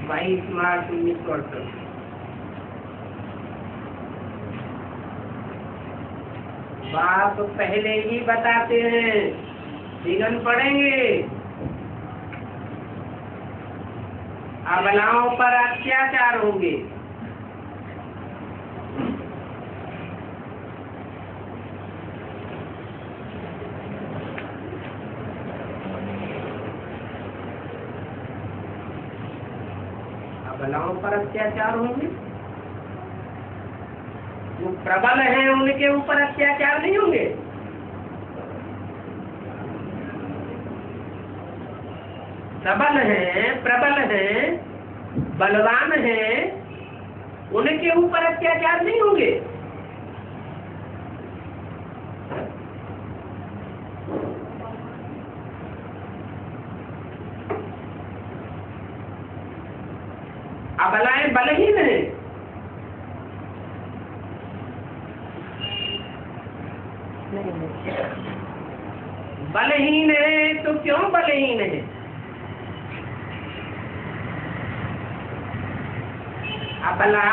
बाईस मार्च 1968। बाप पहले ही बताते हैं विघ्न पड़ेंगे, अबलाओं पर अत्याचार होंगे। अबलाओं पर अत्याचार होंगे, जो प्रबल हैं उनके ऊपर अत्याचार नहीं होंगे। सबल हैं, प्रबल हैं, बलवान हैं, उनके ऊपर अत्याचार नहीं होंगे। अबलाएं बलहीन हैं, बलहीन है तो क्यों बलहीन है? अबला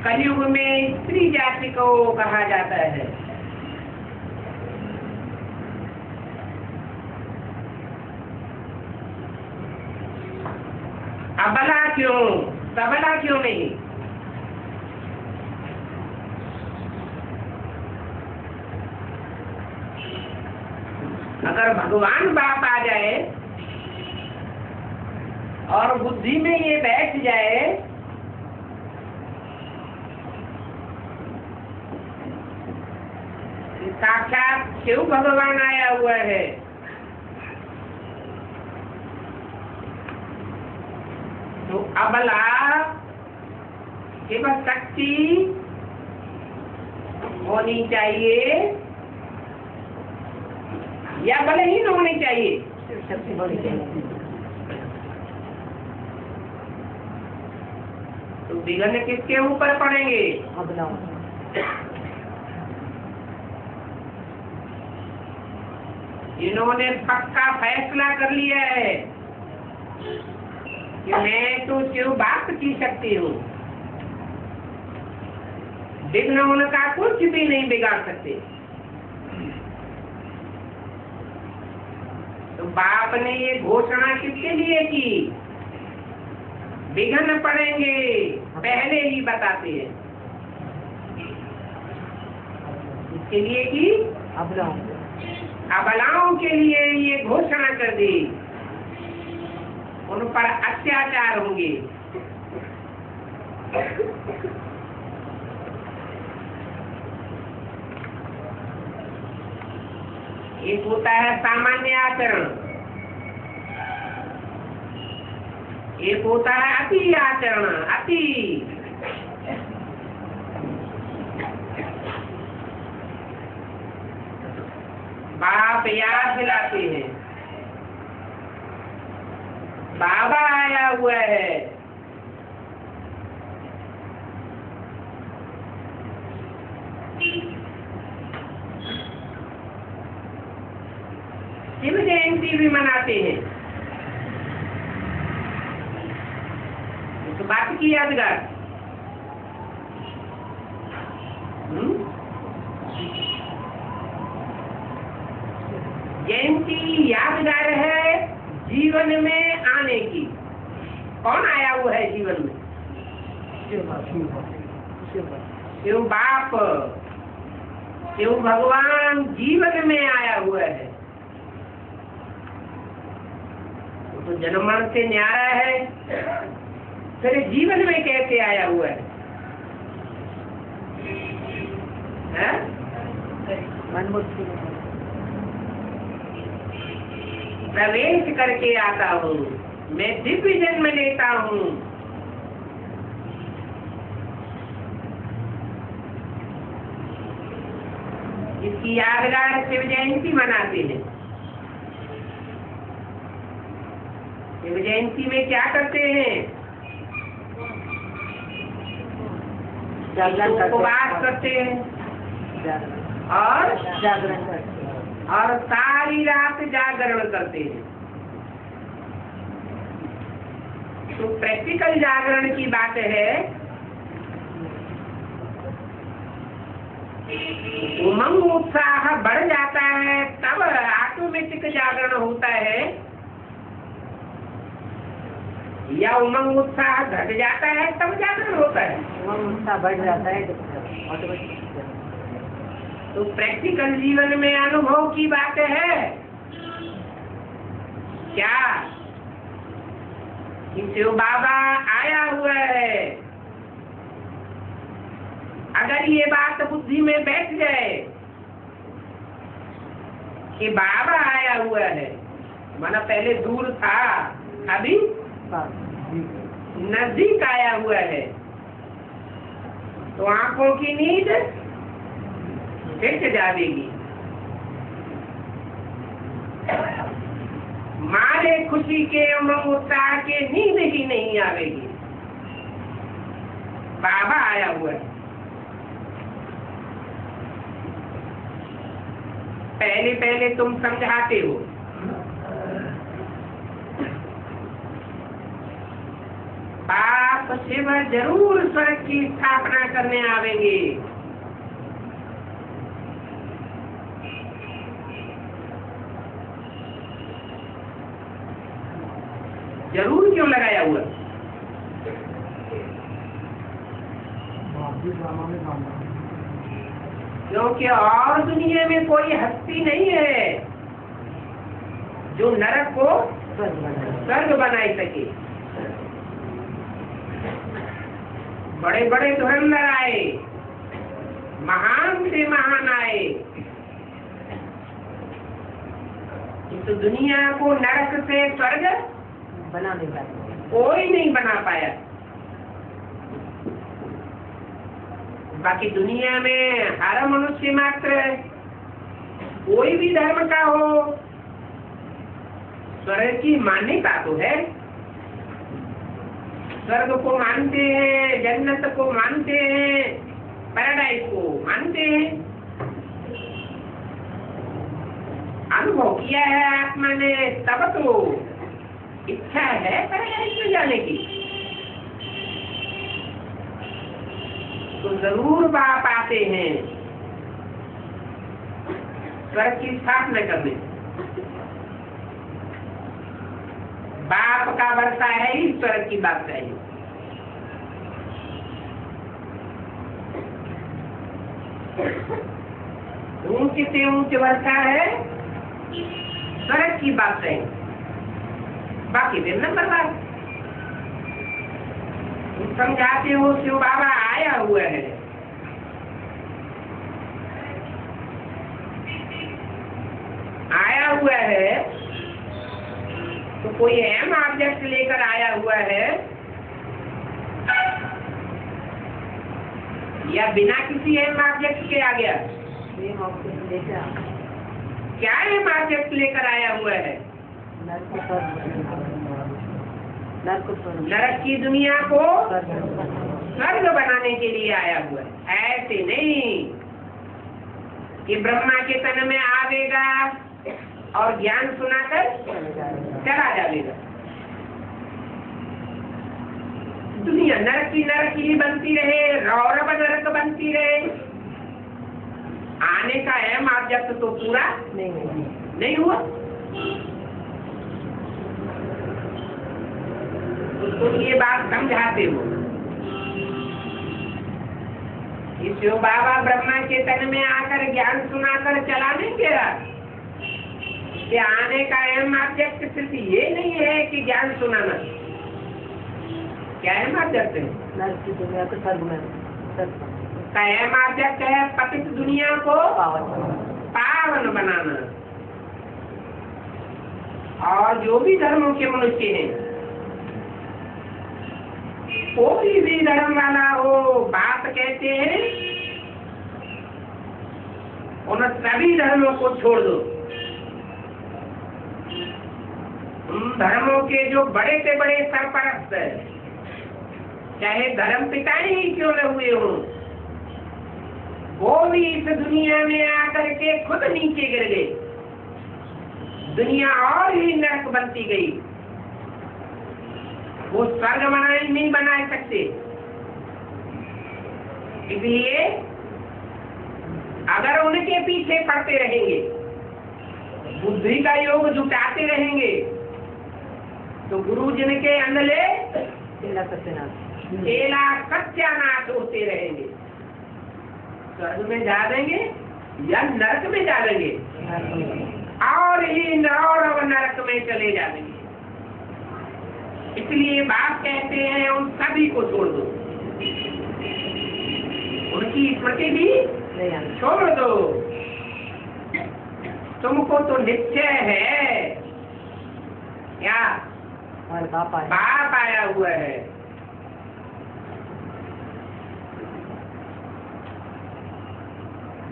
कलयुग में स्त्री जाति को कहा जाता है। अबला क्यों, सबला क्यों नहीं? अगर भगवान बाप आ जाए और बुद्धि में ये बैठ जाए कि साक्षात शिव भगवान आया हुआ है, तो अबला केवल शक्ति होनी चाहिए या बलहीन होनी चाहिए? शक्ति होनी चाहिए। तो विघ्न किसके ऊपर पड़ेंगे? अबलाओं। इन्होंने पक्का फैसला कर लिया है कि मैं तो शिव बाप की शक्ति हूँ, विघ्न उनका कुछ भी नहीं बिगाड़ सकते। तो बाप ने ये घोषणा किसके लिए की? विघ्न पड़ेंगे पहले ही बताते हैं। इसके लिए की अबलाओं के लिए ये घोषणा कर दी, उन पर अत्याचार होंगे। एक होता है सामान्य आचरण, एक होता है अति आचरण। अति बाप याद दिलाते हैं, बाबा आया हुआ है, शिव जयंती भी मनाते हैं। तो बात की यादगार जयंती यादगार है जीवन में आने की। कौन आया हुआ है जीवन में? शिव बाप, शिव भगवान जीवन में आया हुआ है। तो जन्म मरण से न्यारा है, फिर जीवन में कैसे आया हुआ है? प्रवेश करके आता हूँ, मैं दिव्य जन्म लेता हूँ। इसकी यादगार शिव जयंती मनाते हैं। शिव जयंती में क्या करते हैं? उपवास करते हैं, और जागरण करते हैं। और सारी रात जागरण करते हैं। तो प्रैक्टिकल जागरण की बात है, उमंग उत्साह बढ़ जाता है तब ऑटोमेटिक जागरण होता है, या उमंग उत्साह घट जाता है तब जागरण होता है? उमंग उत्साह बढ़ जाता है ऑटोमेटिक। तो प्रैक्टिकल जीवन में अनुभव की बात है क्या कि शिव बाबा आया हुआ है। अगर ये बात बुद्धि में बैठ जाए कि बाबा आया हुआ है, माना पहले दूर था अभी नजदीक आया हुआ है, तो आंखों की नींद मिट जाएगी। मारे खुशी के उमंग उत्साह के नींद ही नहीं आवेगी। बाबा आया हुआ है। पहले पहले तुम समझाते हो, बाप शिव जरूर स्वर्ग की स्थापना करने आवेंगे। जरूर क्यों लगाया हुआ? क्योंकि और दुनिया में कोई हस्ती नहीं है जो नरक को स्वर्ग बना सके। बड़े बड़े धुरंधर आए, महान से महान आए, इस दुनिया को नरक से स्वर्ग बना नहीं पाया, कोई नहीं बना पाया। बाकी दुनिया में हर मनुष्य मात्र कोई भी धर्म का हो, स्वर्ग की मान्यता तो है। स्वर्ग को मानते हैं, जन्नत को मानते हैं, पैराडाइज को मानते हैं। अनुभव किया है आत्मा ने, तब तो इच्छा है पैराडाइज में जाने की। तो जरूर बाप आते हैं स्वर्ग की स्थापना करने। बाप का वर्षा है ही स्वर्ग की बात चाहिए। ऊंच से ऊंच वर्षा है, स्वर्ग की बात चाहिए। बाकी फिर नंबर बात समझाते हो शिव बाबा आया हुआ है। आया हुआ है तो कोई एम ऑब्जेक्ट लेकर आया हुआ है या बिना किसी एम ऑब्जेक्ट के आ गया? क्या एम ऑब्जेक्ट लेकर आया हुआ है? नरक की दुनिया को स्वर्ग बनाने के लिए आया हुआ है। ऐसे नहीं कि ब्रह्मा के तन में आवेगा और ज्ञान सुनाकर चला जाएगा। दुनिया नरक ही बनती रहे, रौरव नरक बनती रहे। आने का एम ऑब्जेक्ट तो पूरा नहीं हुआ। तो ये बात समझाते हो कि शिव बाबा ब्रह्मा के तन में आकर ज्ञान सुनाकर चला नहीं गया। कि आने का एम ऑब्जेक्ट सिर्फ ये नहीं है कि ज्ञान सुनाना। क्या एम ऑब्जेक्ट है? का एम ऑब्जेक्ट है पतित दुनिया को पावन बनाना। और जो भी धर्मों के मनुष्य हैं, कोई भी धर्म वाला हो, बात कहते हैं उन सभी धर्मों को छोड़ दो। उन धर्मों के जो बड़े से बड़े सरपरस्त है, चाहे धर्म पिता ही क्यों न हुए हो, वो भी इस दुनिया में आकर के खुद नीचे गिर गए, दुनिया और ही नरक बनती गई। वो स्वर्ग नहीं बना सकते। इसलिए अगर उनके पीछे पड़ते रहेंगे, बुद्धि का योग जुटाते रहेंगे, तो गुरु जिनके अंदले केला सत्यानाश होते रहेंगे। स्वर्ग में जा देंगे या नरक में जा देंगे, और ही नरक में चले जाएंगे। इसलिए बाप कहते हैं उन सभी को छोड़ दो, उनकी स्मृति भी छोड़ दो। तुमको तो निश्चय है क्या बाप आया हुआ है।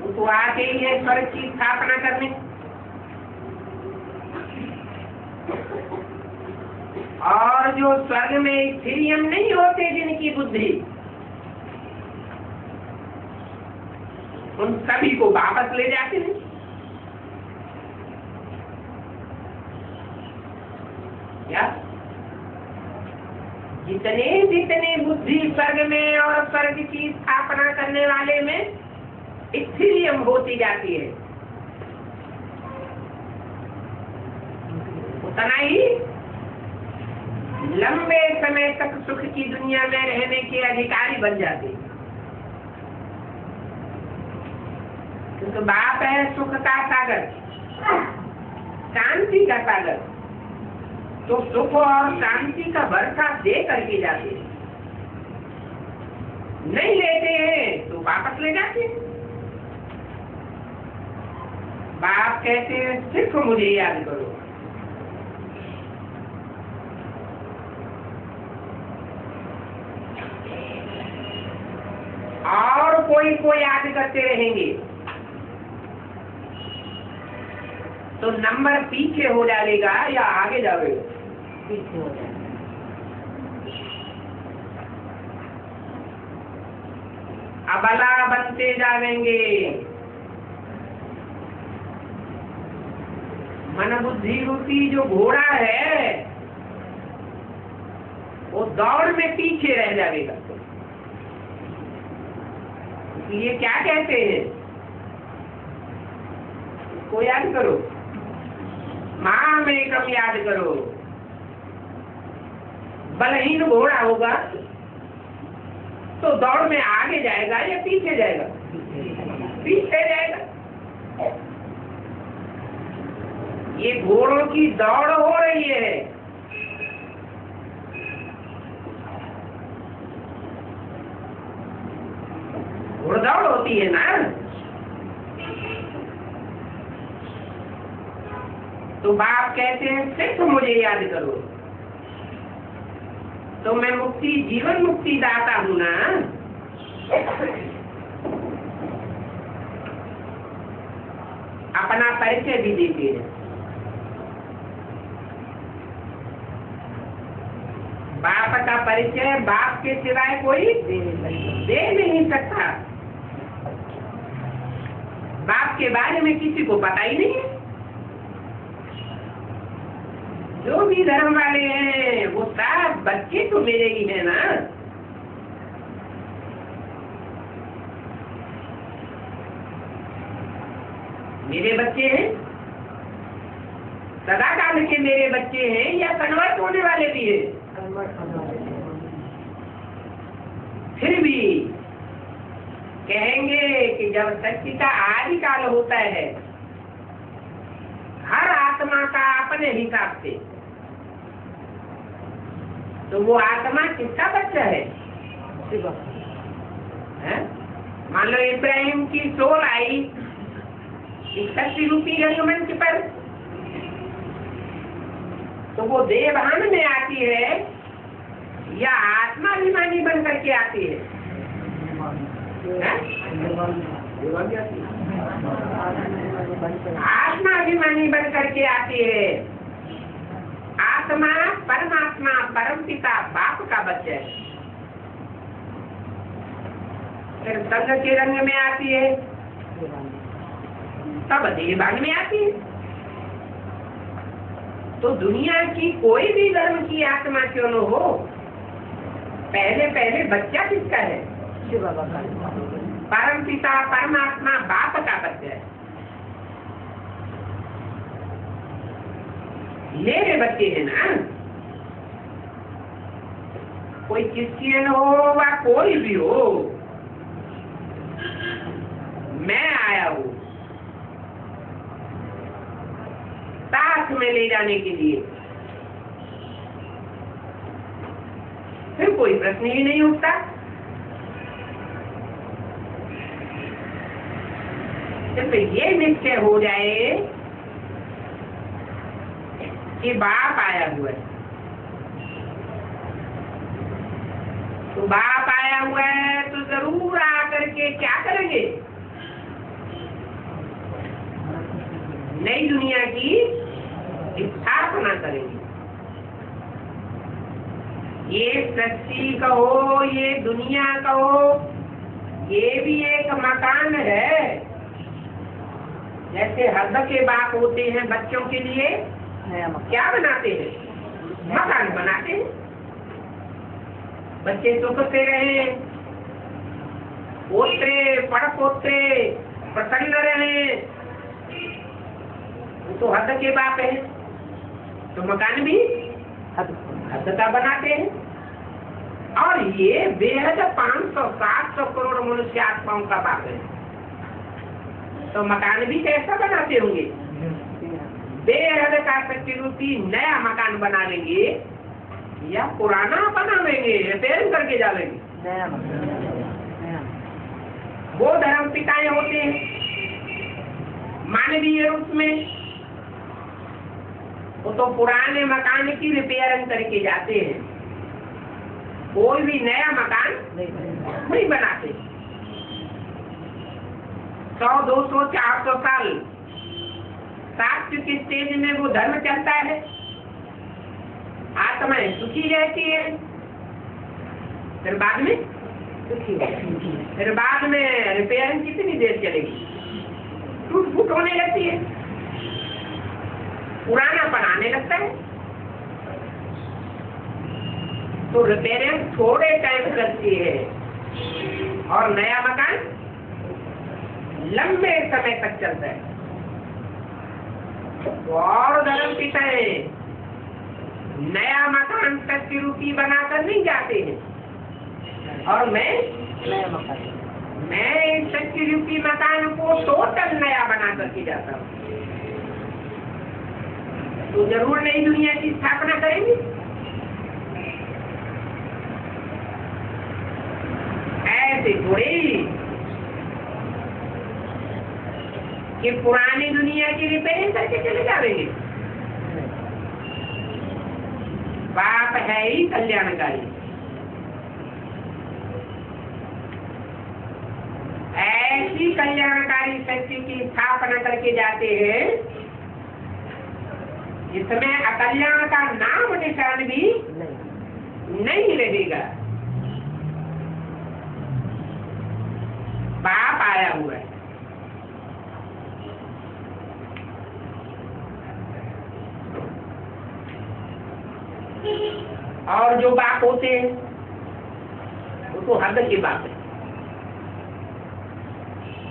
वो तो आके ही है स्वर्ग की स्थापना करने। और जो स्वर्ग में स्थिरियम नहीं होते जिनकी बुद्धि, उन सभी को वापस ले जाते हैं। क्या जितने जितने बुद्धि स्वर्ग में और स्वर्ग की स्थापना करने वाले में स्थिरियम होती जाती है, उतना ही लंबे समय तक सुख की दुनिया में रहने के अधिकारी बन जाते हैं। क्योंकि बाप है सुख का सागर, शांति का सागर, तो सुख और शांति का वर्षा दे करके जाते हैं। नहीं लेते हैं तो वापस ले जाते हैं। बाप कहते हैं सिर्फ मुझे याद करो। और कोई को याद करते रहेंगे तो नंबर पीछे हो जाएगा या आगे जाएगा? पीछे हो जाएगा। अबला बनते जाएंगे। मन बुद्धि रूपी जो घोड़ा है वो दौड़ में पीछे रह जाएगा। ये क्या कहते हैं, इसको याद करो, मां में कम याद करो। बलहीन घोड़ा होगा तो दौड़ में आगे जाएगा या पीछे जाएगा? पीछे जाएगा। ये घोड़ों की दौड़ हो रही है। घोड़दौड़ होती है ना, तो बाप कहते हैं सिर्फ मुझे याद करो तो मैं मुक्ति जीवन मुक्ति दाता हूं ना। अपना परिचय भी देते हैं। बाप का परिचय बाप के सिवाय कोई दे नहीं सकता। बाप के बारे में किसी को पता ही नहीं है। जो भी धर्म वाले हैं वो सब बच्चे तो मेरे ही है ना। मेरे बच्चे हैं, सदा काल के मेरे बच्चे हैं या कन्वर्ट होने वाले भी हैं। फिर भी कहेंगे कि जब सच्ची का आदि काल होता है हर आत्मा का अपने हिसाब से, तो वो आत्मा किसका बच्चा है? मान लो इब्राहिम की सोल आई शक्ति रूपी रंगमंच पर, तो वो देवभान में आती है या आत्माभिमानी बन करके आती है? आत्माभिमानी बन करके आती है। आत्मा परमात्मा परम पिता बाप का बच्चा है। फिर संग के रंग में आती है, तब देहभान में आती है। तो दुनिया की कोई भी धर्म की आत्मा क्यों न हो, पहले पहले बच्चा किसका है? शिव बाबा का। परम पिता परमात्मा बाप का बच्चा है। मेरे बच्चे हैं ना, कोई क्रिश्चियन हो व कोई भी हो, मैं आया हूँ साथ में ले जाने के लिए, फिर कोई प्रश्न ही नहीं उठता। सिर्फ ये निश्चय हो जाए कि बाप आया हुआ है, तो बाप आया हुआ है तो जरूर आकर के क्या करेंगे? नई दुनिया की स्थापना करेंगे। ये सृष्टि कहो, ये दुनिया कहो, ये भी एक मकान है। जैसे हद के बाप होते हैं बच्चों के लिए क्या बनाते हैं? मकान बनाते हैं। बच्चे सुख से रहे, पोते पड़पोते प्रसन्न रहे, तो हद के बाप है, तो मकान भी हद का बनाते हैं। और ये बेहद 500-700 करोड़ मनुष्य आत्माओं का बाप है, तो मकान भी कैसा बनाते होंगे? बेहद का सच्ची नया मकान बना लेंगे या पुराना बना लेंगे, रिपेयर करके डालेंगे। नया वो धर्म पिताएं होते हैं मानवीय रूप में, वो तो पुराने मकान की रिपेयरिंग करके जाते हैं, कोई भी नया मकान नहीं बनाते। 100-200-400 साल साक्ष्य के स्टेज में वो धर्म चलता है, आत्माएं सुखी रहती है, फिर बाद में रिपेयरिंग कितनी देर चलेगी? टूट फूट होने लगती है, पुराना बनाने लगता है। तो रिपेयरिंग थोड़े टाइम करती है और नया मकान लंबे समय तक चलता है। और धर्म पिताएं नया मकान सच्ची रूपी बनाकर नहीं जाते हैं, और मैं इस सच्ची रूपी मकान को टोटल नया बना करके जाता हूँ। तो जरूर नई दुनिया की स्थापना करेंगे। ऐसे थोड़ी कि पुरानी दुनिया की रिपेयरिंग करके चले जाएंगे। बाप है ही कल्याणकारी, ऐसी कल्याणकारी शक्ति की स्थापना करके जाते हैं जिसमें अकल्याण का नाम निशान भी नहीं रहेगा। बाप आया हुआ है, और जो बाप होते हैं वो तो हद के बाप है।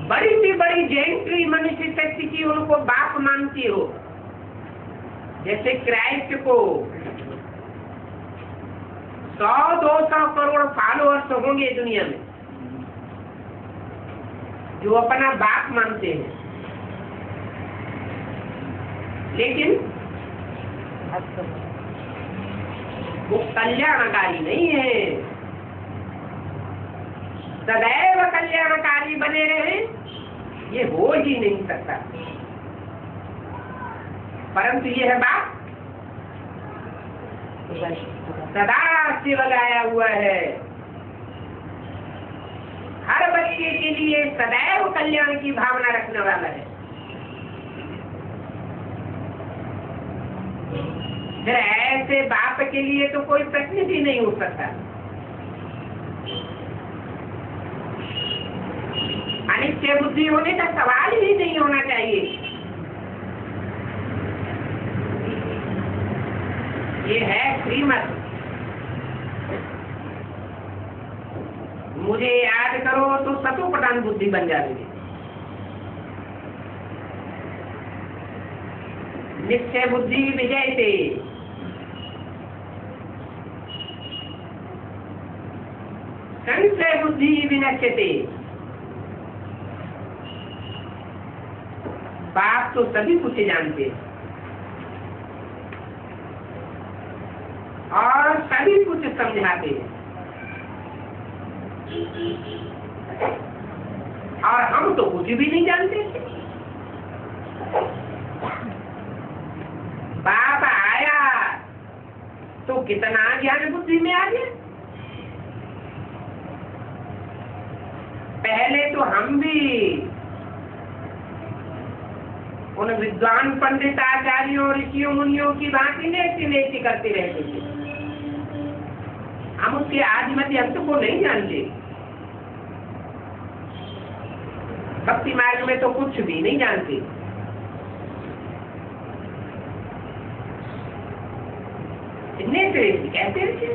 बड़ी से बड़ी जैंट्री मनुष्य शक्ति की उनको बाप मानती हो, जैसे क्राइस्ट को 100-200 करोड़ फॉलोअर्स होंगे दुनिया में जो अपना बाप मानते हैं, लेकिन वो कल्याणकारी नहीं है। सदैव कल्याणकारी बने रहे ये हो ही नहीं सकता, परंतु ये है बाप सदा शिव लगाया हुआ है। हर बच्चे के लिए सदैव कल्याण की भावना रखने वाला है। फिर ऐसे बाप के लिए तो कोई प्रश्न भी नहीं हो सकता। अनिश्चय बुद्धि होने का सवाल ही नहीं होना चाहिए। ये है श्रीमत। मुझे याद करो तो सतो प्रधान बुद्धि बन जाएगी। निश्चय बुद्धि विजय से संशय बुद्धि विनश्यते। बाप तो सभी कुछ जानते और सभी कुछ समझाते और हम तो कुछ भी नहीं जानते। बाप आया तो कितना ज्ञान बुद्धि में आ गया। पहले तो हम भी उन विद्वान पंडित आचार्यों ऋषियों मुनियों की भांति नेति करते रहते थे। हम उसके आदिमध्य अंत को नहीं जानते। भक्ति मार्ग में तो कुछ भी नहीं जानते। नेति कहते थे।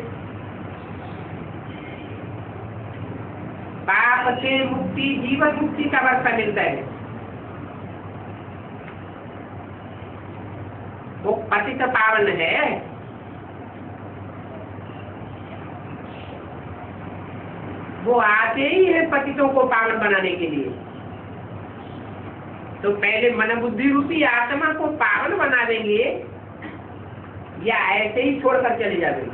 पाप से मुक्ति जीवन मुक्ति का वर्षा मिलता है। वो पतित पावन है। वो आते ही है पतितों को पावन बनाने के लिए। तो पहले मन बुद्धि रूपी आत्मा को पावन बना देंगे या ऐसे ही छोड़कर चले जाएंगे।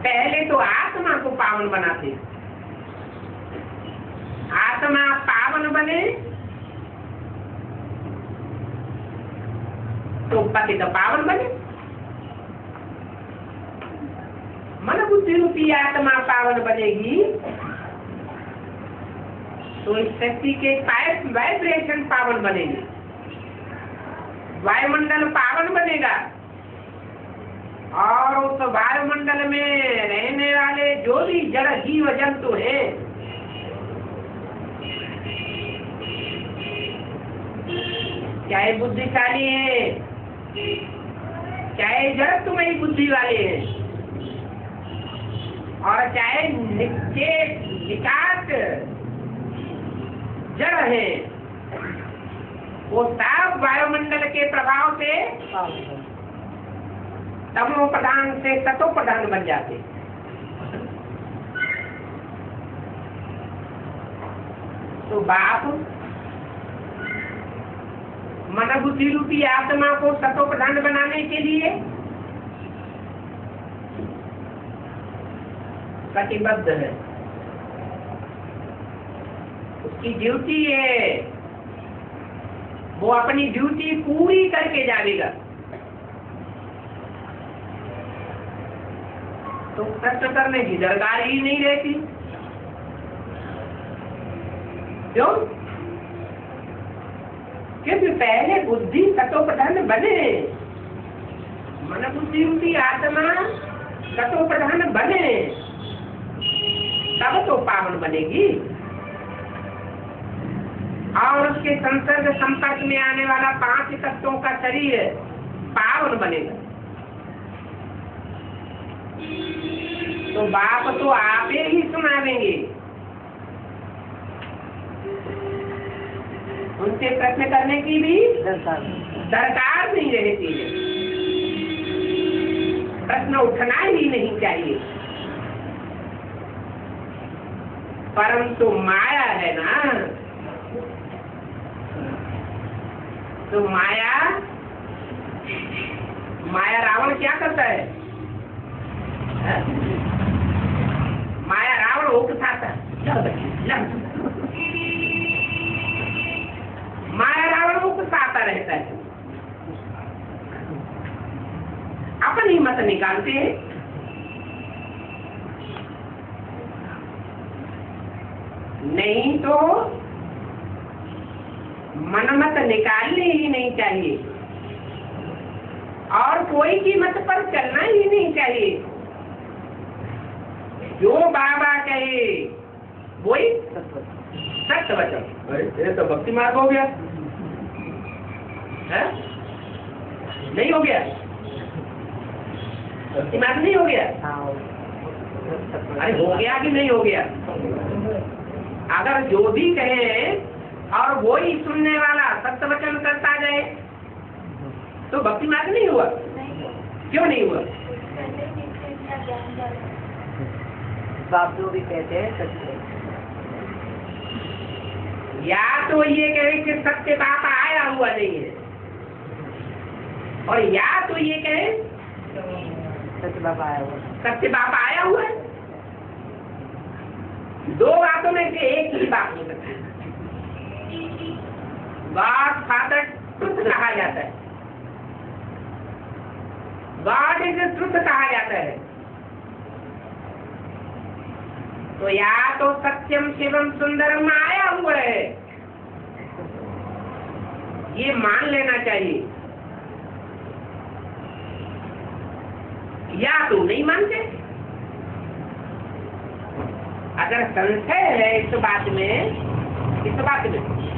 पहले तो आत्मा को पावन बनाते। आत्मा पावन बने तो पतित पावन बने। मन बुद्धि रूपी आत्मा पावन बनेगी तो इस शक्ति के वाइब्रेशन पावन बनेगी। वायुमंडल पावन बनेगा और उस वायुमंडल में रहने वाले जो भी जड़ जीव जंतु हैं चाहे बुद्धिशाली है चाहे जड़त्वमयी बुद्धि वाले हैं और चाहे विकास जड़ है, वो सब वायुमंडल के प्रभाव से तमो प्रधान से सतो प्रधान बन जाते। तो बाप मन बुद्धि रूपी आत्मा को सतो प्रधान बनाने के लिए कटिबद्ध है। उसकी ड्यूटी है, वो अपनी ड्यूटी पूरी करके जाएगा। तो प्रश्न करने की दरकार ही नहीं रहती। क्यों? क्योंकि पहले बुद्धि सतो प्रधान बने, मन बुद्धि रूपी आत्मा सतो प्रधान बने तब तो पावन बनेगी। और उसके संसर्ग संपर्क में आने वाला 5 तत्वों का शरीर पावन बनेगा। तो बाप तो आप ही सुनावेंगे, उनसे प्रश्न करने की भी दरकार नहीं रहती है। प्रश्न उठना ही नहीं चाहिए। परंतु माया है ना, तो माया रावण क्या करता है? माया रावण उकसाता है। माया रावण उकसाता रहता है। अपनी मत निकालते हैं। नहीं तो मनमत निकालनी ही नहीं चाहिए और कोई की मत पर चलना ही नहीं चाहिए। जो बाबा कहे वही सत्य वचन। अरे ये तो भक्ति मार्ग हो गया है? नहीं हो गया? भक्ति मार्ग नहीं हो गया? अरे हो गया कि नहीं हो गया? अगर जो भी कहे और वो ही सुनने वाला सत्य वचन करता जाए तो भक्ति मार्ग नहीं हुआ? क्यों नहीं हुआ? बाप जो भी कहते हैं सत्य। या तो ये कहे कि सत्य बाप आया हुआ नहीं है, और या तो ये कहे सत्य बाप आया हुआ। सत्य बाप आया हुआ है। दो बातों में से एक ही बात हो सकती है। गॉड फादर ट्रुथ कहा जाता है, गॉड इज ट्रुथ कहा जाता है। तो या तो सत्यम शिवम सुंदरम आया हुआ है, ये मान लेना चाहिए, या तो नहीं मानते। अगर संशय है इस बात में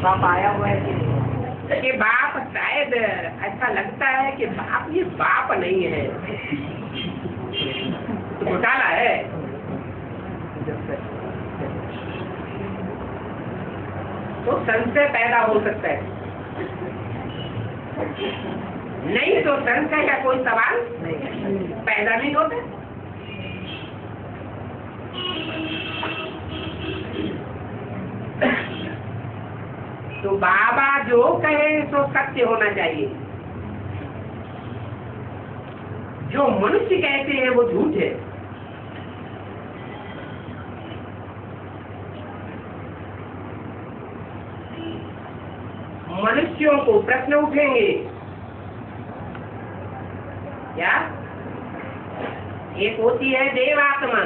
बाप आया हुआ है कि नहीं? कि बाप शायद ऐसा लगता है कि बाप ये बाप नहीं है, तो घोटाला है। तो संशय पैदा हो सकता है, नहीं तो संशय का कोई सवाल पैदा नहीं होता। तो बाबा जो कहे सो सत्य होना चाहिए, जो मनुष्य कहते हैं वो झूठ है। मनुष्यों को प्रश्न उठेंगे क्या? एक होती है देवात्मा,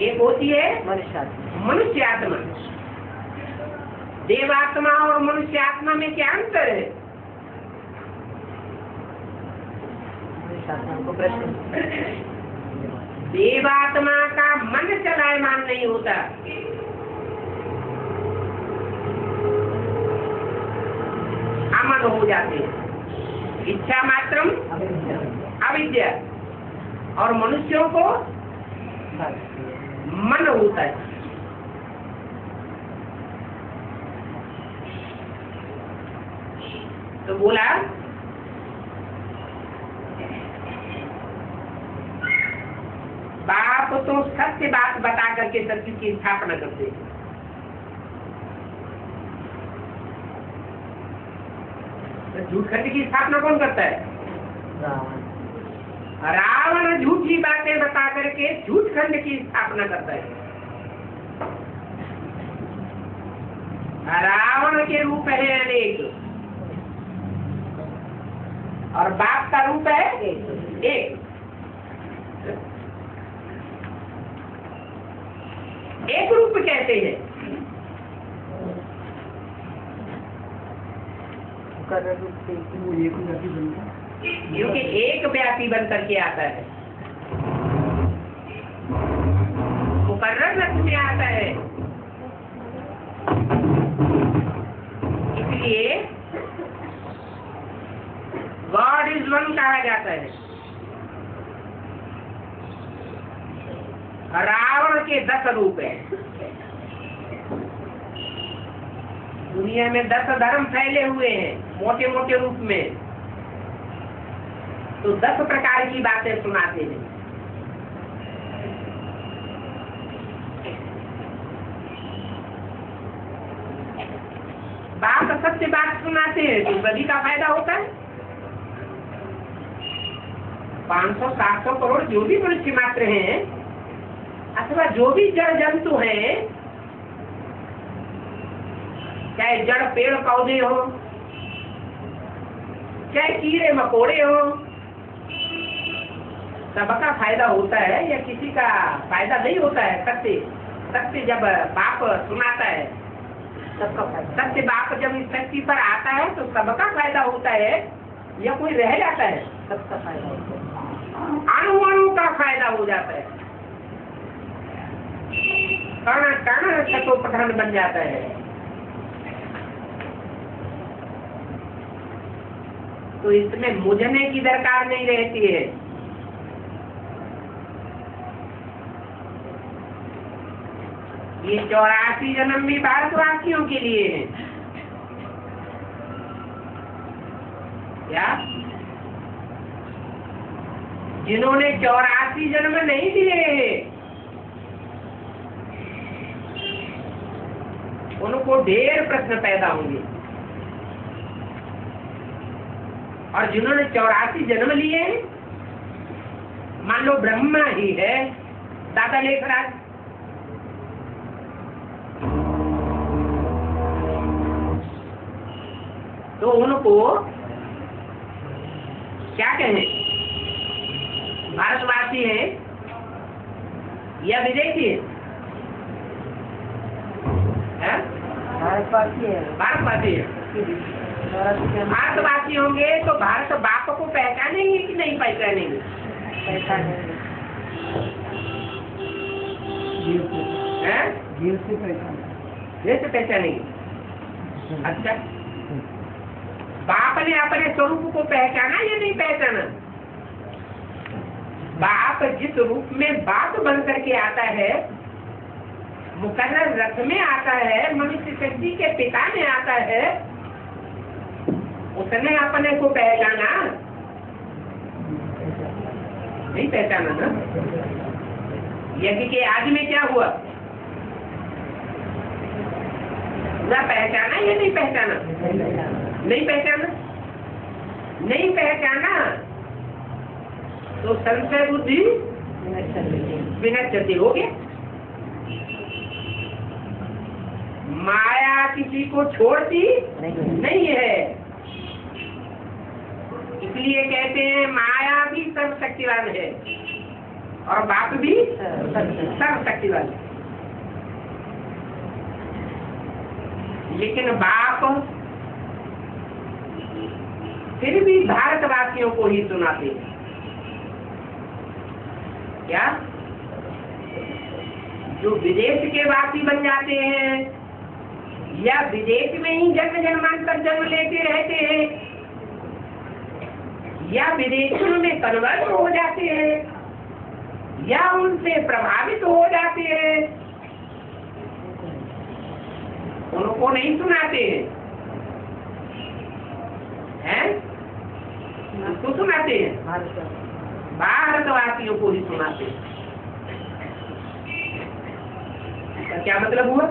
एक होती है मनुष्य आत्मा। देवात्मा और मनुष्य आत्मा में क्या अंतर है? को प्रश्न। देवात्मा का मन चलायमान नहीं होता, अमन हो जाते हैं। इच्छा मात्रम अविद्या, और मनुष्यों को मन होता है। तो बोला बाप तो सत्य बात बता करके सत्य की स्थापना करते हैं। झूठ खंड की स्थापना कौन करता है? रावण झूठी बातें बता करके झूठ खंड की स्थापना करता है। रावण के रूप है अनेक और बाप का रूप है एक। एक रूप कहते हैं क्योंकि एक व्यापी बन करके आता है, मुकर्रर रथ में आता है। इसलिए गॉड इज वन कहा जाता है। रावण के 10 रूप है। दुनिया में 10 धर्म फैले हुए हैं मोटे मोटे रूप में, तो 10 प्रकार की बातें सुनाते हैं। बात सत्य बात सुनाते हैं तो सभी का फायदा होता है। 500-700 करोड़ जो भी मनुष्य मात्र हैं अथवा जो भी जड़ जंतु हैं, चाहे जड़ पेड़ पौधे हो, चाहे कीड़े मकोड़े हो, सबका फायदा होता है या किसी का फायदा नहीं होता है? सत्य जब बाप सुनाता है, सबका फायदा। सत्य बाप जब इस धरती पर आता है तो सबका फायदा होता है या कोई रह जाता है? सबका फायदा होता है, अणु अणु का फायदा हो जाता है। कण कण तत्वप्रधान बन जाता है। तो इसमें मुझने की दरकार नहीं रहती है। ये 84 जन्म भी भारतवासियों के लिए है। क्या? जिन्होंने 84 जन्म नहीं दिए उनको ढेर प्रश्न पैदा होंगे, और जिन्होंने 84 जन्म लिए, मान लो ब्रह्मा ही है दादा लेखराज, तो उनको क्या कहें? भारतवासी है या विदेशी है? भारतवासी है। भारतवासी है। भारतवासी होंगे तो भारत बाप को पहचानेंगे कि नहीं पहचानेंगे? पहचानेंगे। जैसे पहचानेंगे। अच्छा, बाप ने अपने स्वरूप को पहचाना या नहीं पहचाना? बाप जिस रूप में बाप बन करके आता है, मुकर्रर रथ में आता है, मनुष्य शक्ति के पिता में आता है, उसने अपने को पहचाना नहीं? पहचाना ना? यज्ञ के आदि में क्या हुआ? पूरा पहचाना या नहीं पहचाना? नहीं पहचाना। नहीं पहचाना तो संशय बुद्धि विनश्यति हो गया। माया किसी को छोड़ती नहीं है, इसलिए कहते हैं माया भी सर्वशक्तिवान है और बाप भी सर्वशक्तिवान है। लेकिन बाप फिर भी भारतवासियों को ही सुनाते हैं। क्या? जो विदेश के वासी बन जाते हैं या विदेश में ही जन्म जन्मांतर जन्म लेते रहते हैं या विदेशियों में कन्वर्ट हो जाते हैं या उनसे प्रभावित हो जाते हैं, उनको नहीं सुनाते हैं? उसको सुनाते हैं, भारतवासियों को ही सुनाते हैं। इसका क्या मतलब हुआ?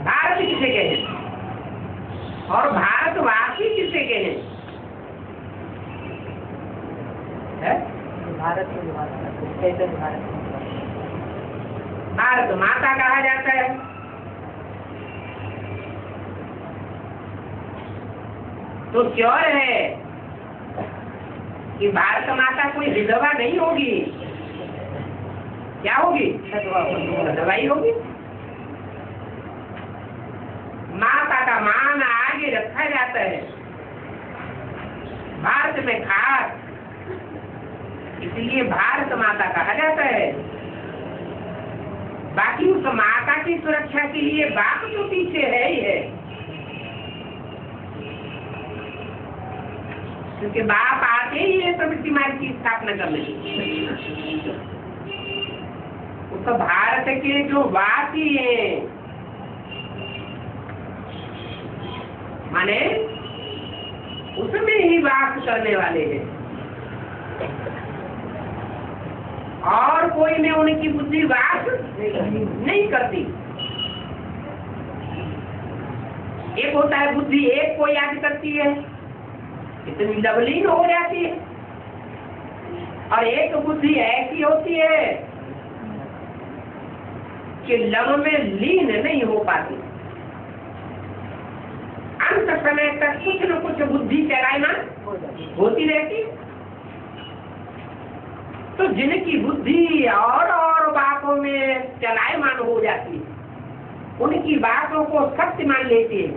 भारत किसे कहें और भारतवासी किसे कहें? भारत में भारत माता कहा जाता है। तो श्योर है कि भारत माता कोई विधवा नहीं होगी। क्या होगी? विधवा ही होगी। माता का मान आगे रखा जाता है भारत में खास, इसलिए भारत माता कहा जाता है। बाकी उस माता की सुरक्षा के लिए बाप तो पीछे है ही है, क्योंकि बाप आते ही है प्रवृत्ति मार्ग की स्थापना करने। उस भारत के जो वासी हैं, माने उसमें ही वास करने वाले हैं, और कोई में उनकी बुद्धि वास नहीं करती। एक होता है बुद्धि एक को याद करती है, इतनी लवलीन हो जाती है, और एक बुद्धि ऐसी होती है कि लव में लीन नहीं हो पाती। अंत समय तक कुछ न कुछ बुद्धि चलायमान होती रहती। तो जिनकी बुद्धि और बातों में चलायमान हो जाती है, उनकी बातों को सत्य मान लेती है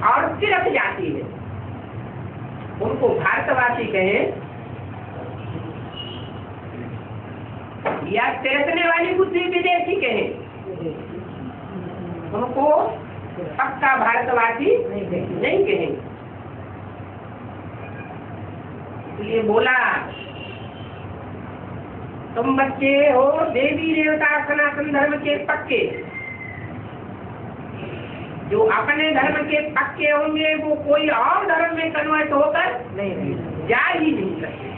और तिरक जाती है, उनको भारतवासी कहें या तैसने वाली बुद्धि विदेशी कहें, उनको पक्का भारतवासी नहीं कहें। इसलिए बोला तुम बच्चे हो देवी देवता सनातन धर्म के पक्के, जो अपने धर्म के पक्के होंगे वो कोई और धर्म में कन्वर्ट होकर नहीं जा ही नहीं सकते।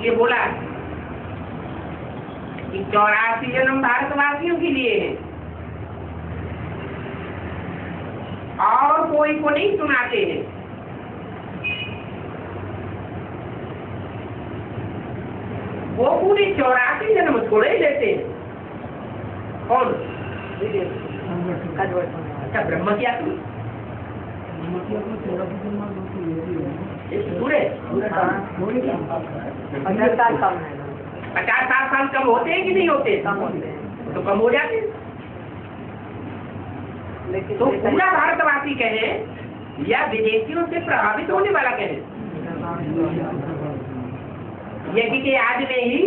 ये बोला कि 84 जन्म भारतवासियों के लिए है, और कोई को नहीं सुनाते हैं। वो पूरे 84 जन्म थोड़े लेते हैं। कौन? अच्छा, ब्रह्म क्या तुम पूरे 50 साल कम होते हैं कि नहीं होते? तो कम हो जाते हैं। तो पूरा भारतवासी कहें या विदेशियों से प्रभावित होने वाला कहें, यदि के आज में ही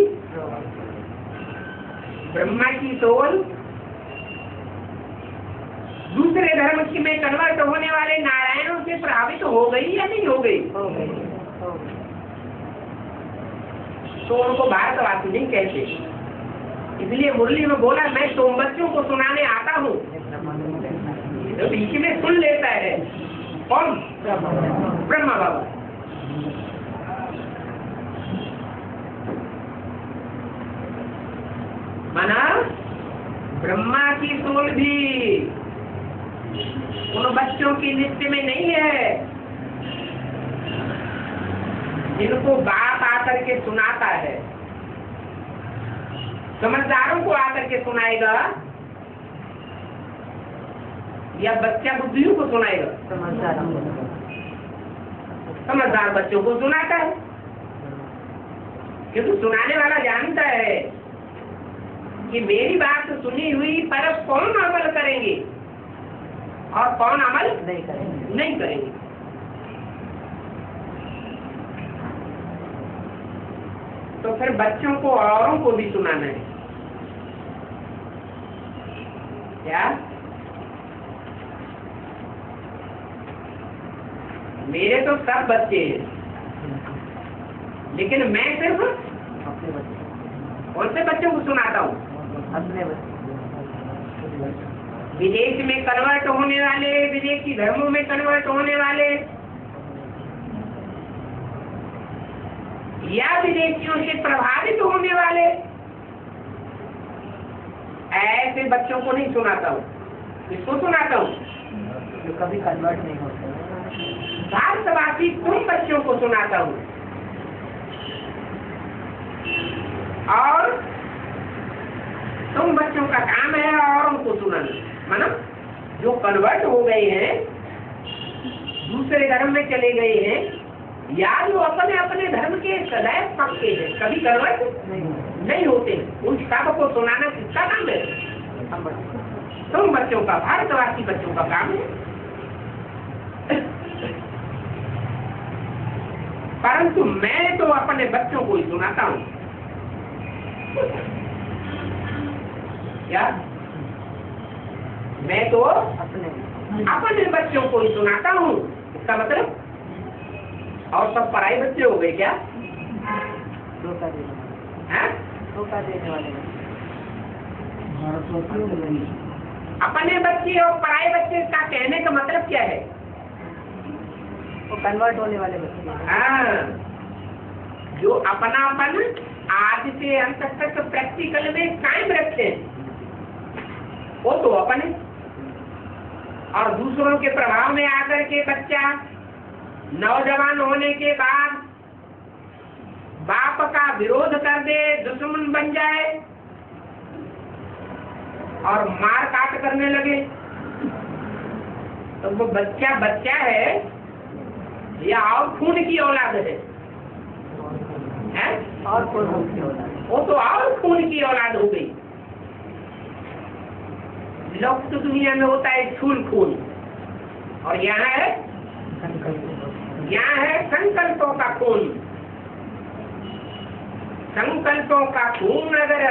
ब्रह्मा की सोल दूसरे धर्म की में कन्वर्ट होने वाले नारायणों से प्रभावित हो गई या नहीं हो गई? तो उनको भारतवासी नहीं कहते। इसलिए मुरली में बोला मैं तुम बच्चों को सुनाने आता हूँ, तो बीच में सुन लेता है। कौन? ब्रह्मा बाबा। माना ब्रह्मा की सोल भी उन बच्चों की लिस्ट में नहीं है जिनको बाप आकर के सुनाता है। समझदारों को आकर के सुनाएगा या बच्चा बुद्धियों को सुनाएगा? समझदार बच्चों को सुनाता है, क्योंकि सुनाने वाला जानता है कि मेरी बात सुनी हुई पर कौन अमल करेंगे और कौन अमल नहीं करेंगे। तो फिर बच्चों को औरों को भी सुनाना है। क्या? मेरे तो सब बच्चे हैं, लेकिन मैं सिर्फ कौन से बच्चों को सुनाता हूँ? अपने बच्चे। विदेश में कन्वर्ट होने वाले, विदेशी धर्मों में कन्वर्ट होने वाले, या विदेशियों से प्रभावित होने वाले, ऐसे बच्चों को नहीं सुनाता हूँ। किसको सुनाता हूँ? जो कभी कन्वर्ट नहीं होते। भारतवासी तुम बच्चों को सुनाता हूँ। और तुम बच्चों का काम है और उनको सुनाना। माना जो कन्वर्ट हो गए हैं, दूसरे धर्म में चले गए हैं, या जो अपने अपने धर्म के सदैव पक्के हैं, कभी कन्वर्ट नहीं होते, उन सबको सुनाना किसका काम है? तुम बच्चों का, भारतवासी बच्चों का काम है। परंतु मैं तो अपने बच्चों को ही सुनाता हूँ। क्या? मैं तो अपने बच्चों को ही सुनाता हूँ। इसका मतलब और सब पराई बच्चे हो गए क्या? धोखा देने वाले अपने बच्चे और पराये बच्चे का कहने का मतलब क्या है? वो कन्वर्ट होने वाले बच्चे। हाँ, जो अपनापन आज से अंत तक प्रैक्टिकल में कायम रखते हैं, वो तो अपने, और दूसरों के प्रभाव में आकर के बच्चा नौजवान होने के बाद बाप का विरोध कर दे, दुश्मन बन जाए और मार काट करने लगे, तो वो बच्चा बच्चा है या और खून की औलाद है? और खून की औलाद, वो तो और खून की औलाद हो गई। लोग तो दुनिया में होता है छूल खून, और यहाँ है ज्ञान है संकल्पों का खून। संकल्पों का खून अगर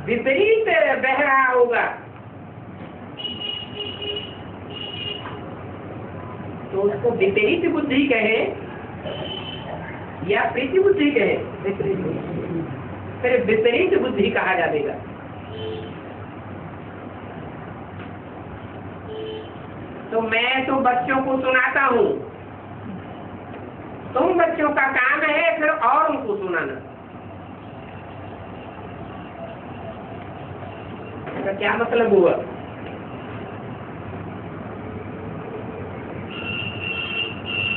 विपरीत बह रहा होगा तो उसको विपरीत बुद्धि कहे या प्रीति बुद्धि कहे? फिर विपरीत बुद्धि कहा जाएगा। तो मैं तो बच्चों को सुनाता हूँ, तुम बच्चों का काम है फिर और उनको सुनाना। इसका क्या मतलब हुआ?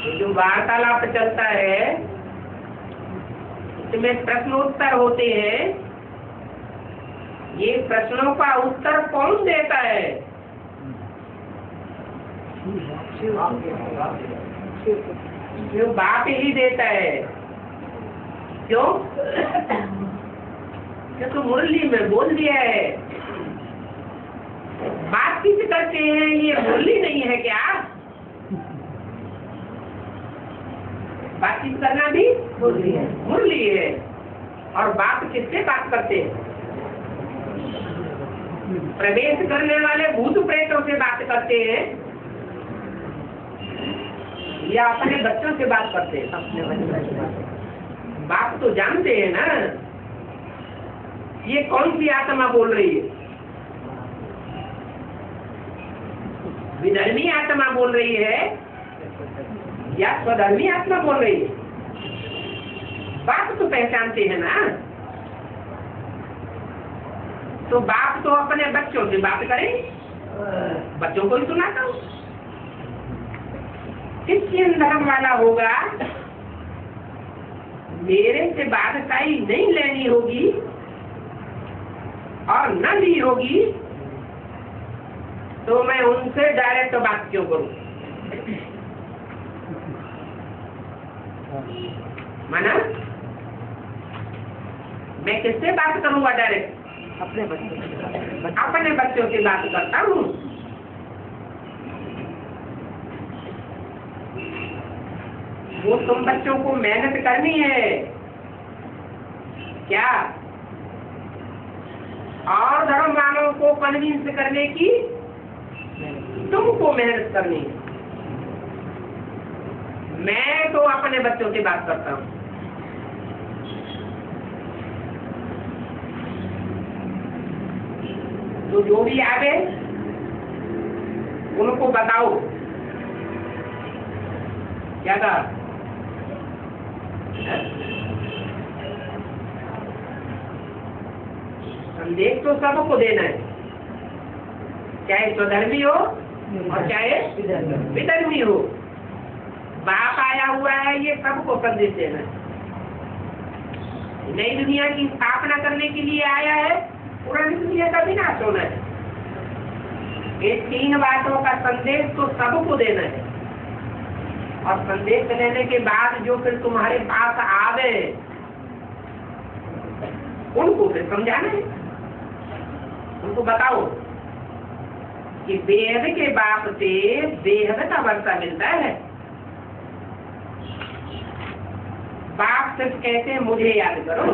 ये जो वार्तालाप चलता है इसमें प्रश्नोत्तर होते हैं, ये प्रश्नों का उत्तर कौन देता है? जो बाप ही देता है। क्यों? तो मुरली में बोल दिया है। बातचीत करते हैं, ये मुरली नहीं है क्या? बातचीत करना भी मुरली है। और बात किससे बात करते हैं? प्रवेश करने वाले भूत प्रेतों से बात करते हैं या अपने बच्चों से बात करते हैं? बात तो जानते हैं ना, ये कौन सी आत्मा बोल रही है? विधर्मी आत्मा बोल रही है या स्वधर्मी आत्मा बोल रही है? बात तो पहचानते हैं ना। तो बाप तो अपने बच्चों से बात करे, बच्चों को ही सुनाता हूँ। क्रिश्चियन धर्म वाला होगा, मेरे से बादशाही नहीं लेनी होगी और न ली होगी तो मैं उनसे डायरेक्ट बात क्यों करूं? माना मैं किससे बात करूंगा डायरेक्ट? अपने बच्चों से बात करता हूँ। वो तुम बच्चों को मेहनत करनी है क्या? और धर्म वालों को कन्विंस करने की तुमको मेहनत करनी है। मैं तो अपने बच्चों से बात करता हूँ। तो जो भी आवे उनको बताओ। क्या कहा? संदेश तो सबको देना है, चाहे स्वधर्मी हो और चाहे विधर्मी हो। बाप आया हुआ है, ये सबको संदेश देना है। नई दुनिया की स्थापना करने के लिए आया है, पुरानी दुनिया का विनाश होना है। ये तीन बातों का संदेश तो सबको देना है। और संदेश लेने के बाद जो फिर तुम्हारे पास आवे उनको फिर समझाना है। उनको बताओ कि वेद के बाप से बेहद का वर्षा मिलता है। बाप सिर्फ कहते हैं मुझे याद करो।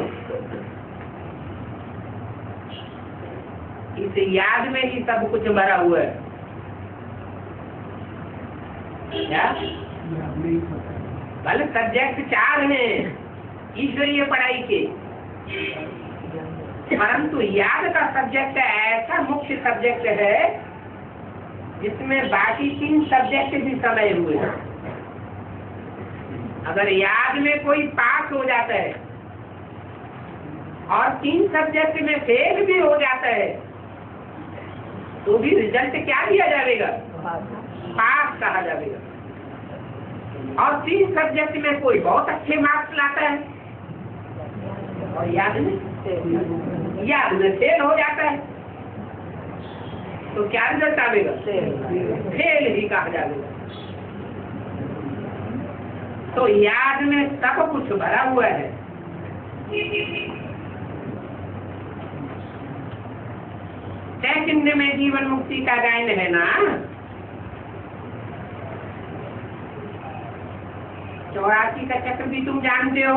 इस याद में ही सब कुछ भरा हुआ है। क्या? भले सब्जेक्ट 4 हैं ईश्वरीय पढ़ाई के, परंतु याद का सब्जेक्ट ऐसा मुख्य सब्जेक्ट है जिसमें बाकी 3 सब्जेक्ट भी समाये हुए हैं। अगर याद में कोई पास हो जाता है और 3 सब्जेक्ट में फेल भी हो जाता है तो भी रिजल्ट क्या दिया जाएगा? पास कहा जाएगा। और 3 सब्जेक्ट में कोई बहुत अच्छे मार्क्स लाता है और याद में फेल हो जाता है तो क्या रिजल्ट आएगा? फेल ही कहा जाएगा। तो याद में सब कुछ भरा हुआ है। चैतन्य में जीवन मुक्ति का गायन है ना। 84 का चक्र भी तुम जानते हो।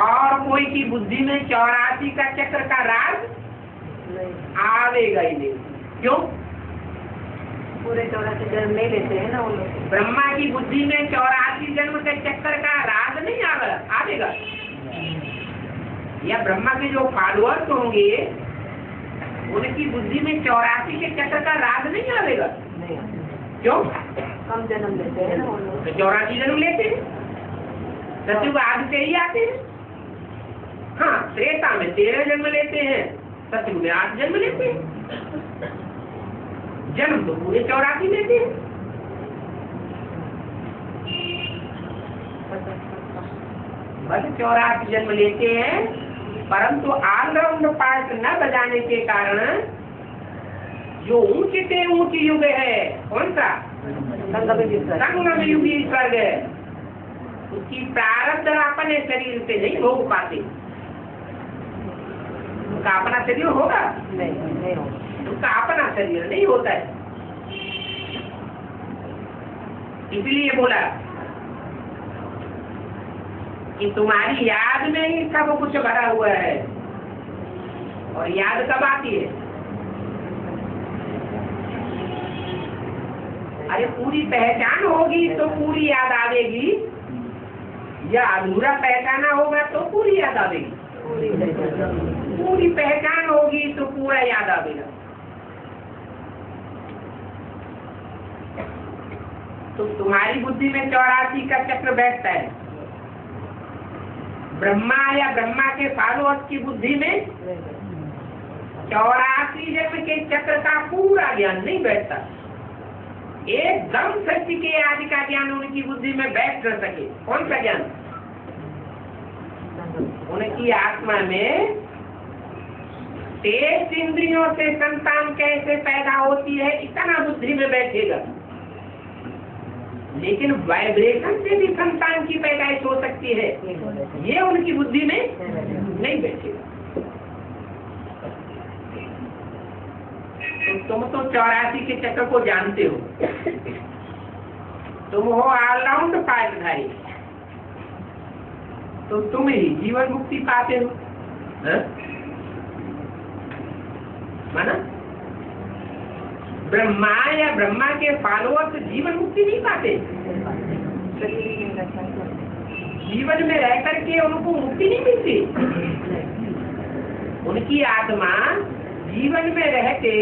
और कोई की बुद्धि में 84 का चक्र का राज आवेगा ही नहीं। क्यों? पूरे 84 जन्म नहीं लेते हैं ना वो लोग। ब्रह्मा की बुद्धि में 84 जन्म के चक्कर का राज नहीं आवेगा। या ब्रह्मा के जो फॉलोअर्स होंगे उनकी बुद्धि में 84 के चक्र का राज नहीं आवेगा। नहीं, क्यों? कम जन्म लेते हैं ना वो लोग। 84 जन्म लेते हैं, सत्युग आदि से ही आते हैं। हाँ, त्रेता में 13 जन्म लेते हैं, सत्युग में 8 जन्म लेते हैं। जन्म तो पूरे 84 लेते हैं। बस 84 जन्म लेते हैं, परंतु ऑलराउंड पार्ट न बजाने के कारण जो ऊंचे से ऊंची युग है, कौन सा? संगम युगी स्वर्ग है, उसकी प्रारब्ध अपने शरीर से नहीं भोग पाते। उनका अपना शरीर होगा? नहीं होगा। उसका अपना शरीर नहीं होता है। इसलिए बोला कि तुम्हारी याद में ही सब कुछ भरा हुआ है। और याद कब आती है? अरे पूरी पहचान होगी तो पूरी याद आवेगी, या अधूरा पहचाना होगा तो पूरी याद आवेगी। पूरी पहचान होगी तो पूरा याद आवेगा। तो तुम्हारी बुद्धि में 84 का चक्र बैठता है, ब्रह्मा या ब्रह्मा के फॉलोअर्स की बुद्धि में 84 जन्म के चक्र का पूरा ज्ञान नहीं बैठता। एकदम सत्य के आदि का ज्ञान उनकी बुद्धि में बैठ न सके। कौन सा ज्ञान? उनकी आत्मा में 23 इंद्रियों से संतान कैसे पैदा होती है इतना बुद्धि में बैठेगा, लेकिन वाइब्रेशन से भी संतान की पैदाइश हो सकती है, ये उनकी बुद्धि में नहीं बैठेगा। तो तुम तो 84 के चक्र को जानते हो, तुम हो ऑलराउंड पाठधारी, तो तुम ही जीवन मुक्ति पाते हो। माना ब्रह्मा या ब्रह्मा के फॉलोअर्स जीवन मुक्ति नहीं पाते। जीवन में रह करके उनको मुक्ति नहीं मिलती। उनकी आत्मा जीवन में रहते,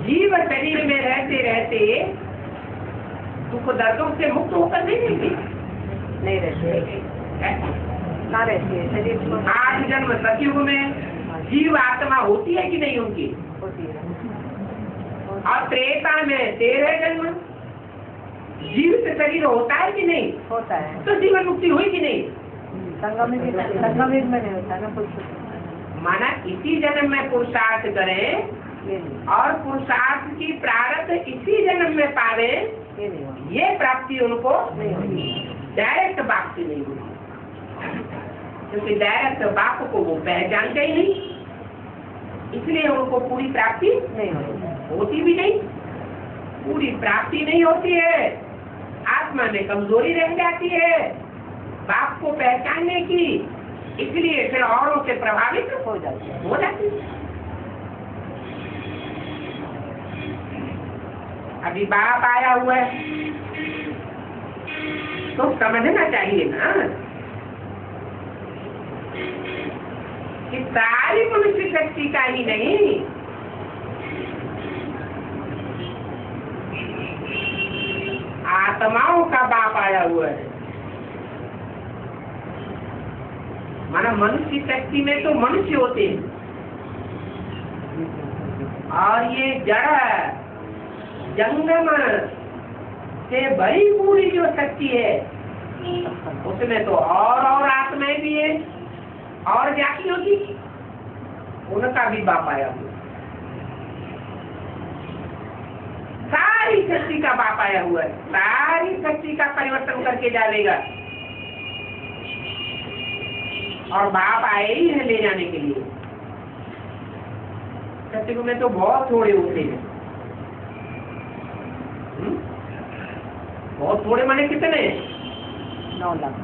जीव शरीर में रहते रहते दुख दर्दों से मुक्त होकर नहीं मिलती। नहीं रहते, कहाँ रहती है? शरीर 8 जन्म सतयुग में जीव आत्मा होती है कि नहीं उनकी? होती है। और त्रेता में 13 जन्म जीवित शरीर होता है कि नहीं? होता है। तो जीवन मुक्ति हुई कि नहीं? संगम में नहीं होता ना कुछ। माना इसी जन्म में पुरुषार्थ करें और पुरुषार्थ की प्रारब्ध इसी जन्म में पावे, ये प्राप्ति उनको डायरेक्ट बाप से नहीं हुई, क्योंकि डायरेक्ट बाप को वो पहचानते ही नहीं, इसलिए उनको पूरी प्राप्ति नहीं होती भी नहीं। पूरी प्राप्ति नहीं होती है, आत्मा में कमजोरी रह जाती है बाप को पहचानने की, इसलिए फिर औरों से प्रभावित हो जाती है। अभी बाप आया हुआ है तो समझना चाहिए ना कि सारी मनुष्य शक्ति का ही नहीं, आत्माओं का बाप आया हुआ है। माना मनुष्य शक्ति में तो मनुष्य होते हैं, और ये जड़ जंगम से बड़ी पूरी जो शक्ति है उसमें तो और आत्माएं भी है और जातियों की, उनका भी बाप आया हुआ। सारी शक्ति का बाप आया हुआ है, सारी शक्ति का परिवर्तन करके डालेगा, और बाप आए ही है ले जाने के लिए। सत्युग में तो बहुत थोड़े होते हैं, बहुत थोड़े माने कितने? 9 लाख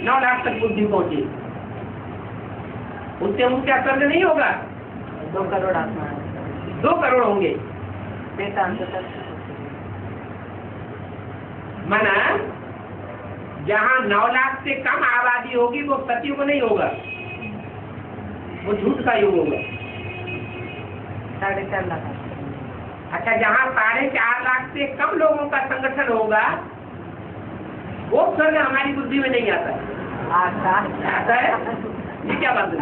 9 लाख तक बुद्धि पहुंची। उससे ऊंचा स्वर्ग नहीं होगा। 2 करोड़ आत्मा 2 करोड़ होंगे। माना जहाँ 9 लाख से कम आबादी होगी वो सतयुग नहीं होगा, वो झूठ का युग होगा। 4.5 लाख। अच्छा, जहाँ 4.5 लाख से कम लोगों का संगठन होगा वो स्वर्ग हमारी बुद्धि में नहीं आता है। आता है? ये क्या बात है?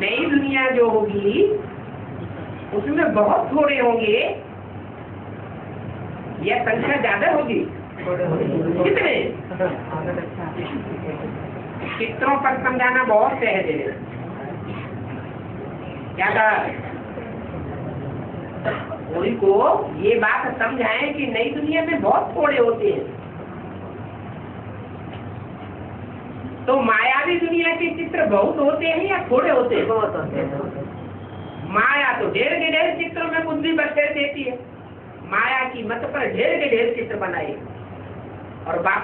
नई दुनिया जो होगी उसमें बहुत थोड़े होंगे या संख्या ज्यादा होगी? कितने? चित्रों पर समझाना बहुत सहज है। क्या कहा? कोई को ये बात समझाएं कि नई दुनिया में बहुत थोड़े होते हैं। तो मायावी दुनिया के चित्र बहुत होते हैं या थोड़े होते हैं? बहुत होते हैं। माया तो ढेर के ढेर चित्रों में बुद्धि बखेर देती है। माया की मत पर ढेर के ढेर चित्र बनाए। और बाप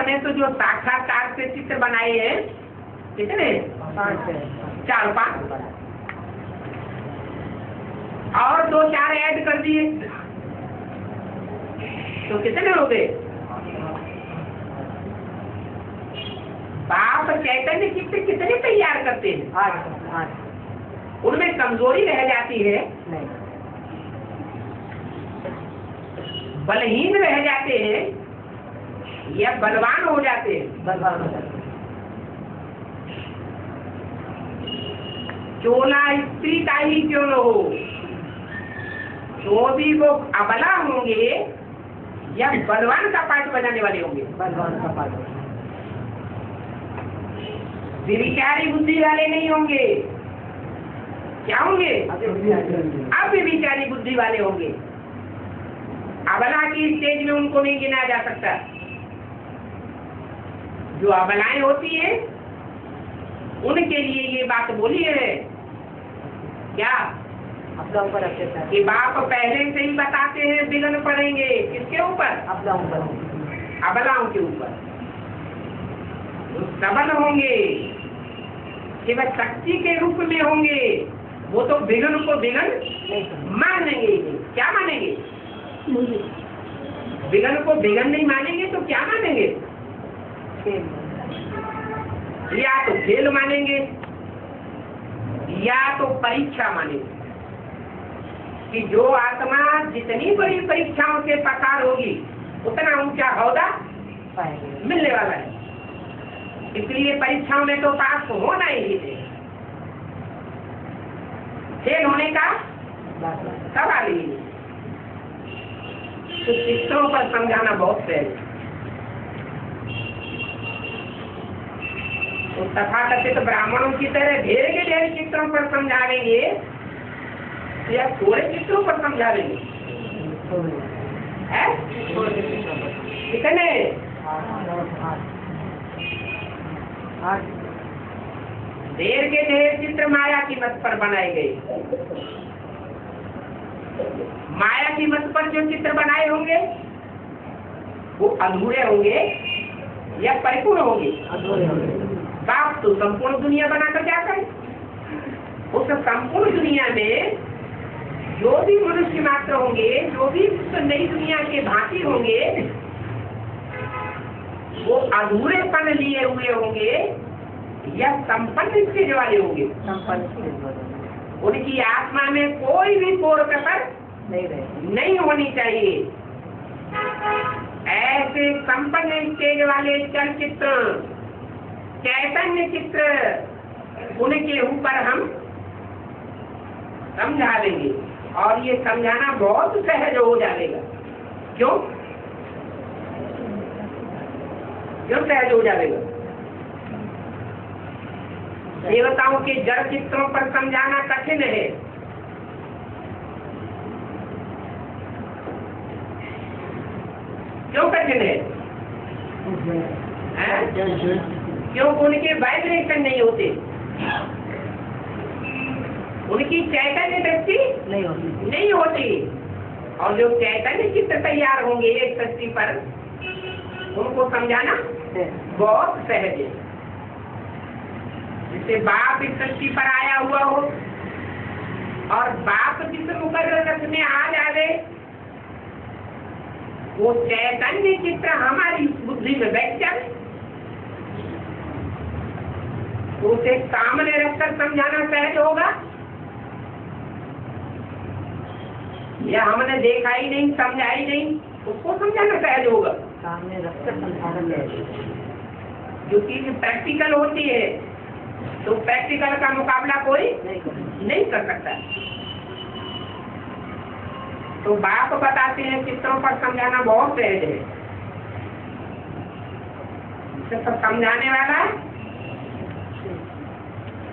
ने तो जो साक्षात्कार से चित्र बनाए हैं कितने? 4-5 और 2-4 ऐड कर दिए तो कितने हो गए? बाप चैतन्य चित्र कितने तैयार करते हैं? 8। उनमें कमजोरी रह जाती है, बलहीन रह जाते हैं या बलवान हो जाते हैं? बलवान हो जाते हैं। चोला स्त्री का ही क्यों न हो, तो भी वो अबला होंगे या बलवान का पार्ट बजाने वाले होंगे? बलवान का पार्ट। विचारी बुद्धि वाले नहीं होंगे। क्या होंगे? अव्यभिचारी बुद्धि वाले होंगे। अबला की स्टेज में उनको नहीं गिना जा सकता। जो अबलाएं होती है उनके लिए ये बात बोली है क्या? अपना ऊपर अत्याचार कि बाप पहले से ही बताते हैं विघ्न पड़ेंगे। किसके ऊपर? अपना ऊपर, अबलाओं के ऊपर। सबल होंगे कि वह शक्ति के रूप में होंगे, वो तो विघ्न को विघ्न मानेंगे। क्या मानेंगे? विघ्न को विघ्न नहीं मानेंगे तो क्या मानेंगे? या तो खेल मानेंगे या तो परीक्षा मानेंगे कि जो आत्मा जितनी बड़ी परीक्षाओं से पसार होगी उतना ऊंचा औहदा मिलने वाला है। इसलिए परीक्षाओं में तो पास होना ही है, फेल होने का सवाल ही नहीं। तो चित्रों पर समझाना बहुत सहज। तो तथाकथित ब्राह्मणों की तरह ढेर के ढेर चित्रों पर समझावेंगे या थोड़े चित्रों पर समझावेंगे? कितने? 8। ढेर के ढेर चित्र माया की मत पर बनाए गए। माया की मत पर जो चित्र बनाए होंगे वो अधूरे होंगे या परिपूर्ण होंगे? बाप तो संपूर्ण दुनिया बनाकर क्या करे? उस संपूर्ण दुनिया में जो भी मनुष्य मात्र होंगे, जो भी नई दुनिया के भांति होंगे, वो अधूरेपन लिए हुए होंगे या संपन्न स्टेज वाले होंगे? उनकी आत्मा में कोई भी कोर कसर नहीं होनी चाहिए। ऐसे संपन्न स्टेज वाले चलचित्र, चैतन्य चित्र, उनके ऊपर हम समझा देंगे और ये समझाना बहुत सहज हो जाएगा। क्यों सहज हो जाएगा? देवताओं के जड़ चित्रों पर समझाना कठिन है। क्यों कठिन है? क्यों? उनके वाइब्रेशन नहीं होते। उनकी चैतन्य दृष्टि नहीं होती। और जो चैतन्य चित्त तैयार होंगे एक सृष्टि पर, उनको समझाना बहुत सहज है। जैसे बाप इस सृष्टि पर आया हुआ हो और बाप जिस मुकर्रर रथ में आ जावे, वो चैतन्य चित्र हमारी बुद्धि में बैठ जाए, तो उसे सामने रखकर समझाना सहज होगा। या हमने देखा ही नहीं, समझा ही नहीं, उसको समझाना सहज होगा। सामने रखकर समझाना है। जो चीज प्रैक्टिकल होती है, तो प्रैक्टिकल का मुकाबला कोई नहीं कर सकता। तो बाप बताते हैं चित्रों पर समझाना बहुत सहज है। तो समझाने वाला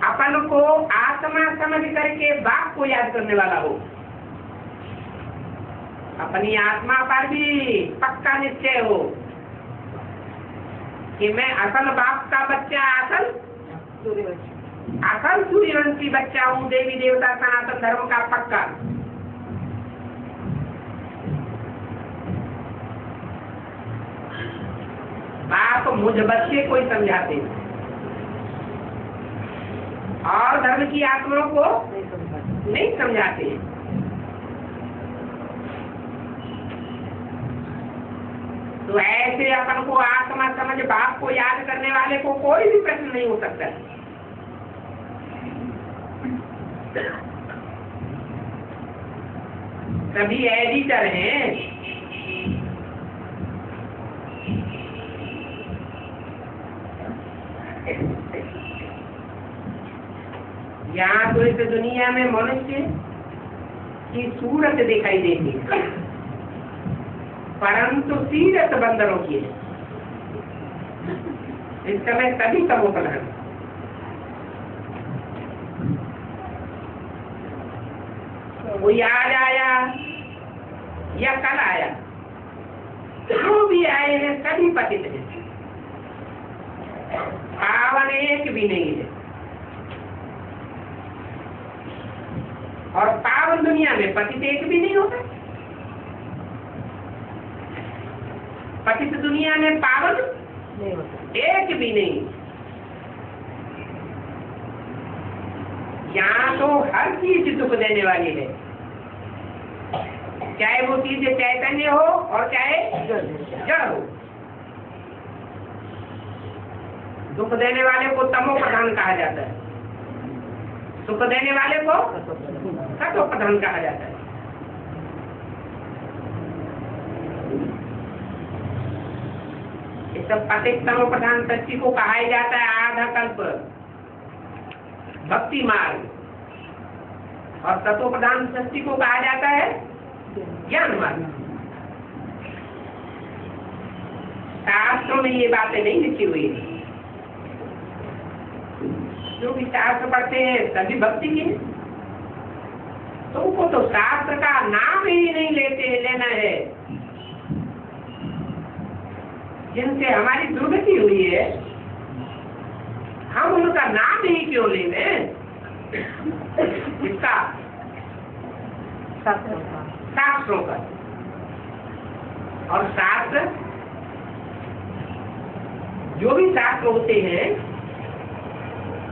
अपन को आत्मा समझ करके बाप को याद करने वाला हो। अपनी आत्मा पर भी पक्का निश्चय हो कि मैं असल बाप का बच्चा, असल सूर्यवंशी बच्चा हूँ, देवी देवता सनातन धर्म का पक्का। बाप मुझ बच्चे को ही समझाते और धर्म की आत्माओं को नहीं समझाते। तो ऐसे अपन को आत्मा समझ बाप को याद करने वाले को कोई भी प्रश्न नहीं हो सकता। सभी एडिटर हैं। यहाँ तो इस दुनिया में मनुष्य की सूरत दिखाई देती है, परंतु सीरत बंदरों की है। इस समय सभी तमोप्रधान। कोई आज आया या कल आया, जो भी आए हैं सभी पतित हैं, पावन एक भी नहीं है। और पावन दुनिया में पतित एक भी नहीं होता। पतित दुनिया में पावन एक भी नहीं। यहाँ तो हर चीज दुख देने वाली है, चाहे वो चीज चैतन्य हो और चाहे जड़ हो। दुख देने वाले को तमो प्रधान कहा जाता है, सुख देने वाले को सतो प्रधान कहा जाता है। इस पतित तमो प्रधान सृष्टि को कहा जाता है आधा कल्प भक्ति मार्ग, और सतो प्रधान सृष्टि को कहा जाता है ज्ञान मार्ग। शास्त्रों में ये बातें नहीं लिखी हुई है। जो भी शास्त्र पढ़ते हैं सभी भक्ति के हैं, तो उनको तो शास्त्र का नाम ही नहीं लेना है। जिनसे हमारी दुर्गति हुई है, हम उनका नाम ही क्यों लेंगे? इसका शास्त्रों का। और शास्त्र, जो भी शास्त्र होते हैं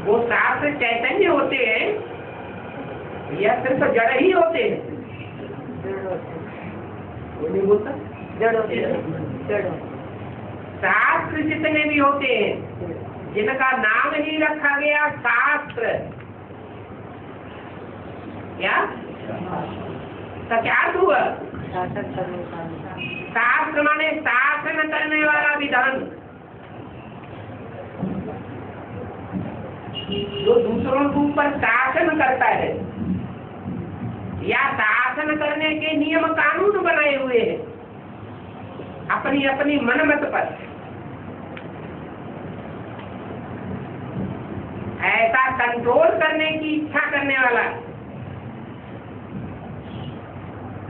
वो शास्त्र चैतन्य होते हैं या सिर्फ जड़ ही होते हैं? कोई नहीं बोलता। जड़ शास्त्र जितने भी होते हैं जिनका नाम ही रखा गया शास्त्र, क्या अर्थ हुआ? शास्त्र माने शासन करने वाला विधान, जो दूसरों के ऊपर शासन करता है या शासन करने के नियम कानून बनाए हुए हैं अपनी अपनी मनमत पर। ऐसा कंट्रोल करने की इच्छा करने वाला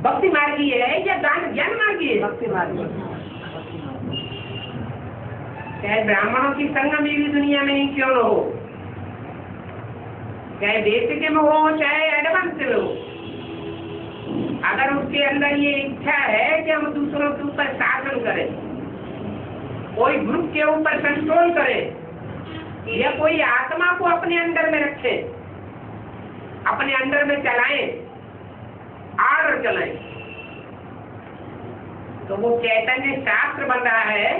भक्ति मार्गी है या ज्ञान मार्गी है? भक्ति मार्गी। चाहे ब्राह्मणों की संग में भी दुनिया में ही क्यों न हो, चाहे बेसिक में हो चाहे एडवांस में हो, अगर उसके अंदर ये इच्छा है कि हम दूसरों के ऊपर शासन करें, कोई ग्रुप के ऊपर कंट्रोल करें, या कोई आत्मा को अपने अंदर में रखे, अपने अंदर में चलाएं, आर्डर चलाएं, तो वो चैतन्य शास्त्र बन रहा है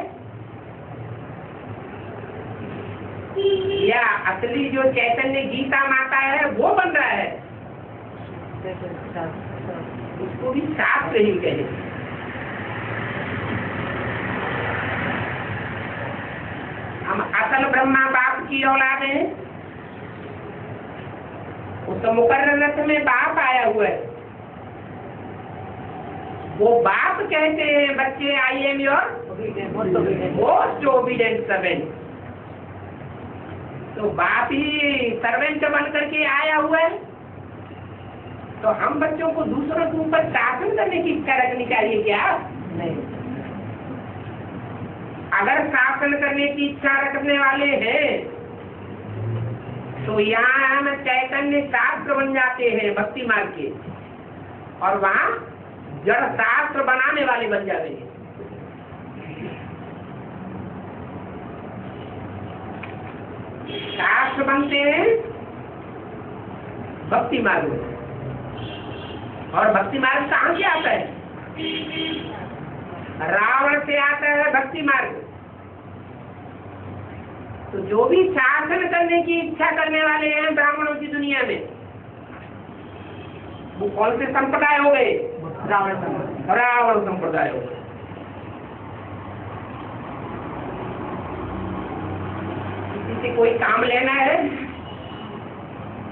या असली जो चैतन्य गीता माता है वो बन रहा है? उसको भी शास्त्र ही कहे। हम असल ब्रह्मा बाप की औलाद हैं। उस मुकर्रर रथ में बाप आया हुआ है, वो बाप कहते हैं बच्चे I am your most obedient servant. तो बाप ही सर्वेंट बन करके आया हुआ है, तो हम बच्चों को दूसरों के ऊपर शासन करने की इच्छा रखनी चाहिए क्या? नहीं। अगर शासन करने की इच्छा रखने वाले हैं तो यहाँ हम चैतन्य शास्त्र बन जाते हैं भक्ति मार्ग के, और वहाँ जड़ शास्त्र बनाने वाले बन जाते हैं। शास्त्र बनते हैं भक्ति मार्ग में, और भक्ति मार्ग कहाँ से आता है? रावण से आता है भक्ति मार्ग। तो जो भी शासन करने की इच्छा करने वाले हैं ब्राह्मणों की दुनिया में, वो कौन से संप्रदाय हो गए? रावण संप्रदाय हो गए। किसी से कोई काम लेना है,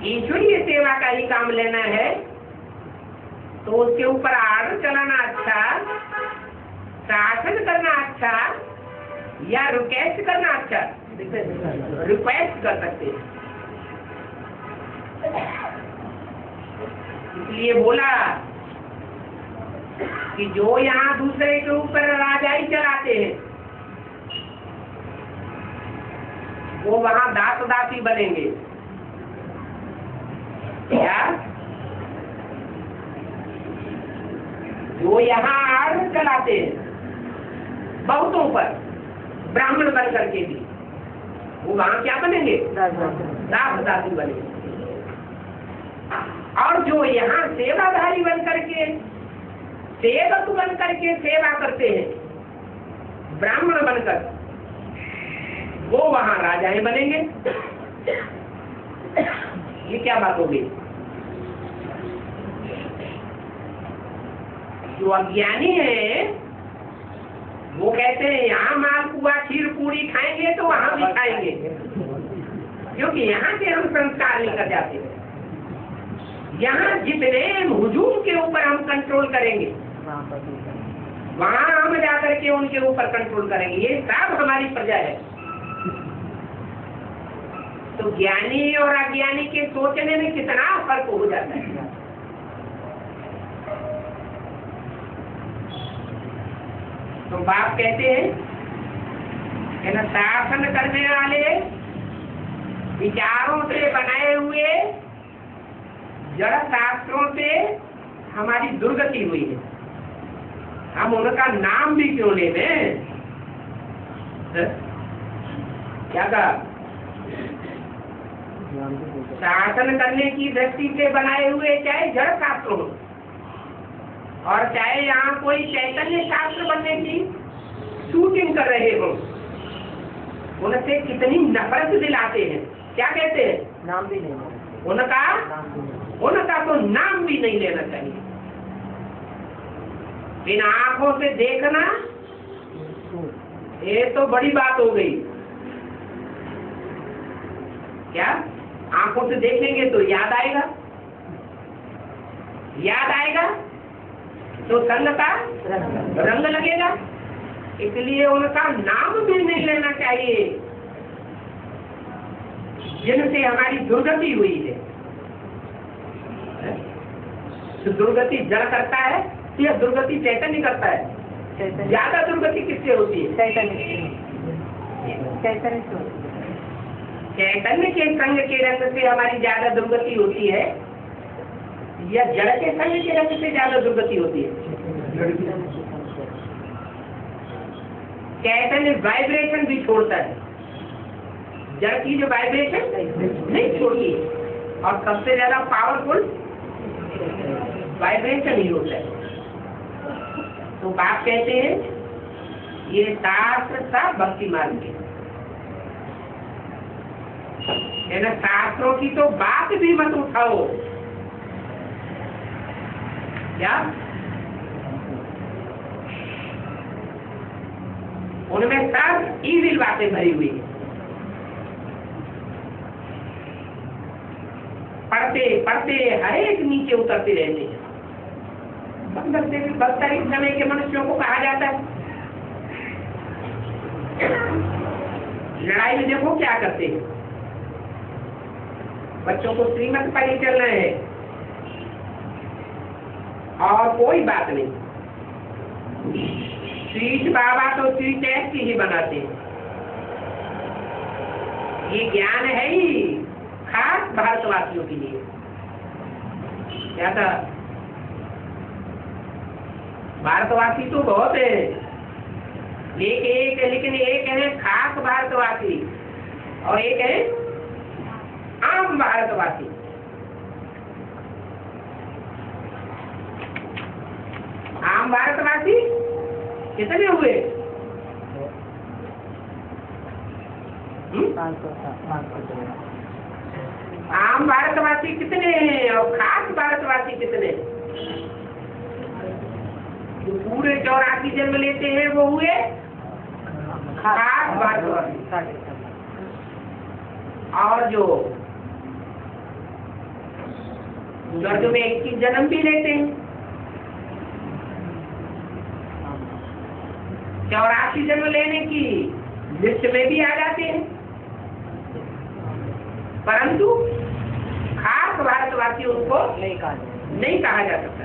ईश्वरीय सेवा का ही काम लेना है, तो उसके ऊपर आर्डर चलाना अच्छा, शासन करना अच्छा, या रिक्वेस्ट करना अच्छा? रिक्वेस्ट कर सकते हैं। इसलिए बोला कि जो यहाँ दूसरे के ऊपर राजाई चलाते हैं वो वहाँ दास दासी बनेंगे। क्या? जो यहाँ आर्डर चलाते हैं बहुतों पर, ब्राह्मण बन करके भी, वो वहाँ क्या बनेंगे? दास दासी बनेंगे। और जो यहाँ सेवाधारी बन करके, सेवक बन करके सेवा करते हैं ब्राह्मण बनकर, वो वहाँ राजाएं बनेंगे। ये क्या बात हो गई? जो अज्ञानी है वो कहते हैं यहाँ मालपुआ खीर पूरी खाएंगे तो वहाँ भी खाएंगे, क्योंकि यहाँ से हम संस्कार लेकर जाते हैं। यहाँ जितने हुजूम के ऊपर हम कंट्रोल करेंगे, वहाँ हम जाकर के उनके ऊपर कंट्रोल करेंगे। ये सब हमारी प्रजा है। तो ज्ञानी और अज्ञानी के सोचने में कितना फर्क हो जाता है। तो बाप कहते हैं कि न शासन करने वाले विचारों से बनाए हुए जड़ शास्त्रों से हमारी दुर्गति हुई है, हम उनका नाम भी क्यों ले दें? क्या कहा? शासन करने की दृष्टि से बनाए हुए चाहे जड़ शास्त्र हो, और चाहे यहाँ कोई चैतन्य शास्त्र बनने की शूटिंग कर रहे हो, उनसे कितनी नफरत दिलाते हैं। क्या कहते हैं? नाम भी नहीं, उनका तो नाम भी नहीं लेना चाहिए। इन आंखों से देखना ये तो बड़ी बात हो गई। क्या आंखों से देखेंगे तो याद आएगा, याद आएगा तो संग का रंग लगेगा। इसलिए उनका नाम भी नहीं लेना चाहिए जिनसे हमारी दुर्गति हुई है। तो दुर्गति जड़ करता है या दुर्गति चैतन्य करता है? ज्यादा दुर्गति किससे होती है? चैतन्य। चैतन्य के संग के रंग से हमारी ज्यादा दुर्गति होती है या जड़ के संग के रंग से ज्यादा दुर्गति होती है? चैतन्य वाइब्रेशन भी छोड़ता है, जड़ की जो वाइब्रेशन नहीं छोड़ती, और सबसे ज्यादा पावरफुल वाइब्रेशन ही होता है। तो बाप कहते हैं ये शास्त्र था भक्ति मार्ग के, है ना। शास्त्रों की तो बात भी मत उठाओ, क्या उनमें सब ईविल बातें भरी हुई है। पढ़ते पढ़ते हर एक नीचे उतरते रहते हैं। बदतरीन समय के मनुष्यों को कहा जाता है। लड़ाई में देखो क्या करते हैं, बच्चों को श्रीमत पर ही चलना है और कोई बात नहीं। स्वीट बाबा तो स्वीट ऐसी ही बनाते हैं। ये ज्ञान है ही खास भारतवासियों के लिए। क्या था, भारतवासी तो बहुत है, लेकिन एक है खास भारतवासी और एक है आम भारतवासी। आम भारतवासी कितने हुए? 500। आम भारतवासी कितने हैं और खास भारतवासी कितने? जो पूरे 84 जन्म लेते हैं वो हुए खास भारतवासी, और जो स्वर्ग में 21 जन्म भी लेते हैं, 84 जन्म लेने की लिस्ट में भी आ जाते हैं, परंतु खास भारतवासी उनको नहीं कहा जा सकता।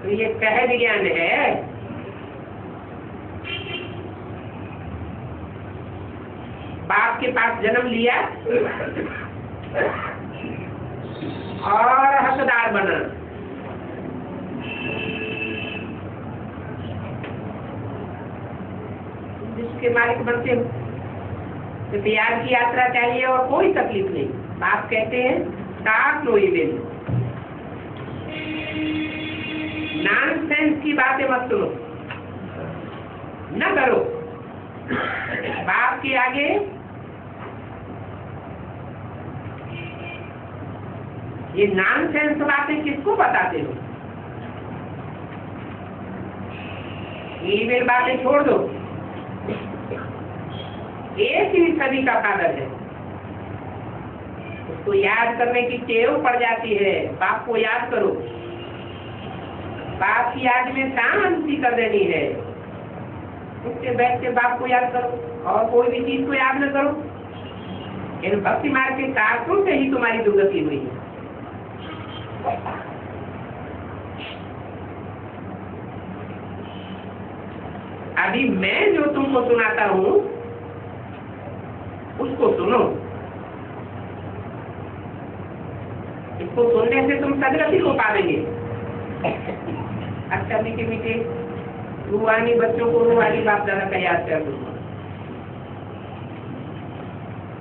तो ये सहज ज्ञान है। बाप के पास जन्म लिया और हकदार बना, जिसके मालिक बनते हो तो प्यार की यात्रा चाहिए और कोई तकलीफ नहीं। बाप कहते हैं स्टार्ट नो इवेंट, नॉनसेंस की बातें मत सुनो, न करो। बाप के आगे ये नॉनसेंस बातें किसको बताते हो? ईमेल बातें छोड़ दो। एक ही सभी का फादर है, उसको याद करने की टेव पड़ जाती है। बाप को याद करो, बाप की याद में शांति कर देनी है। उसके बैठ के बाप को याद करो और कोई भी चीज को याद न करो। इन भक्ति मार्ग के शास्त्रों से ही तुम्हारी दुर्गति हुई है। अभी मैं जो तुमको सुनाता हूँ उसको सुनो। इसको सुनने से तुम सदगति को पावेंगे। अच्छा मीठे मीठे रूहानी बच्चों को रूहानी बाप दादा का याद कर दो।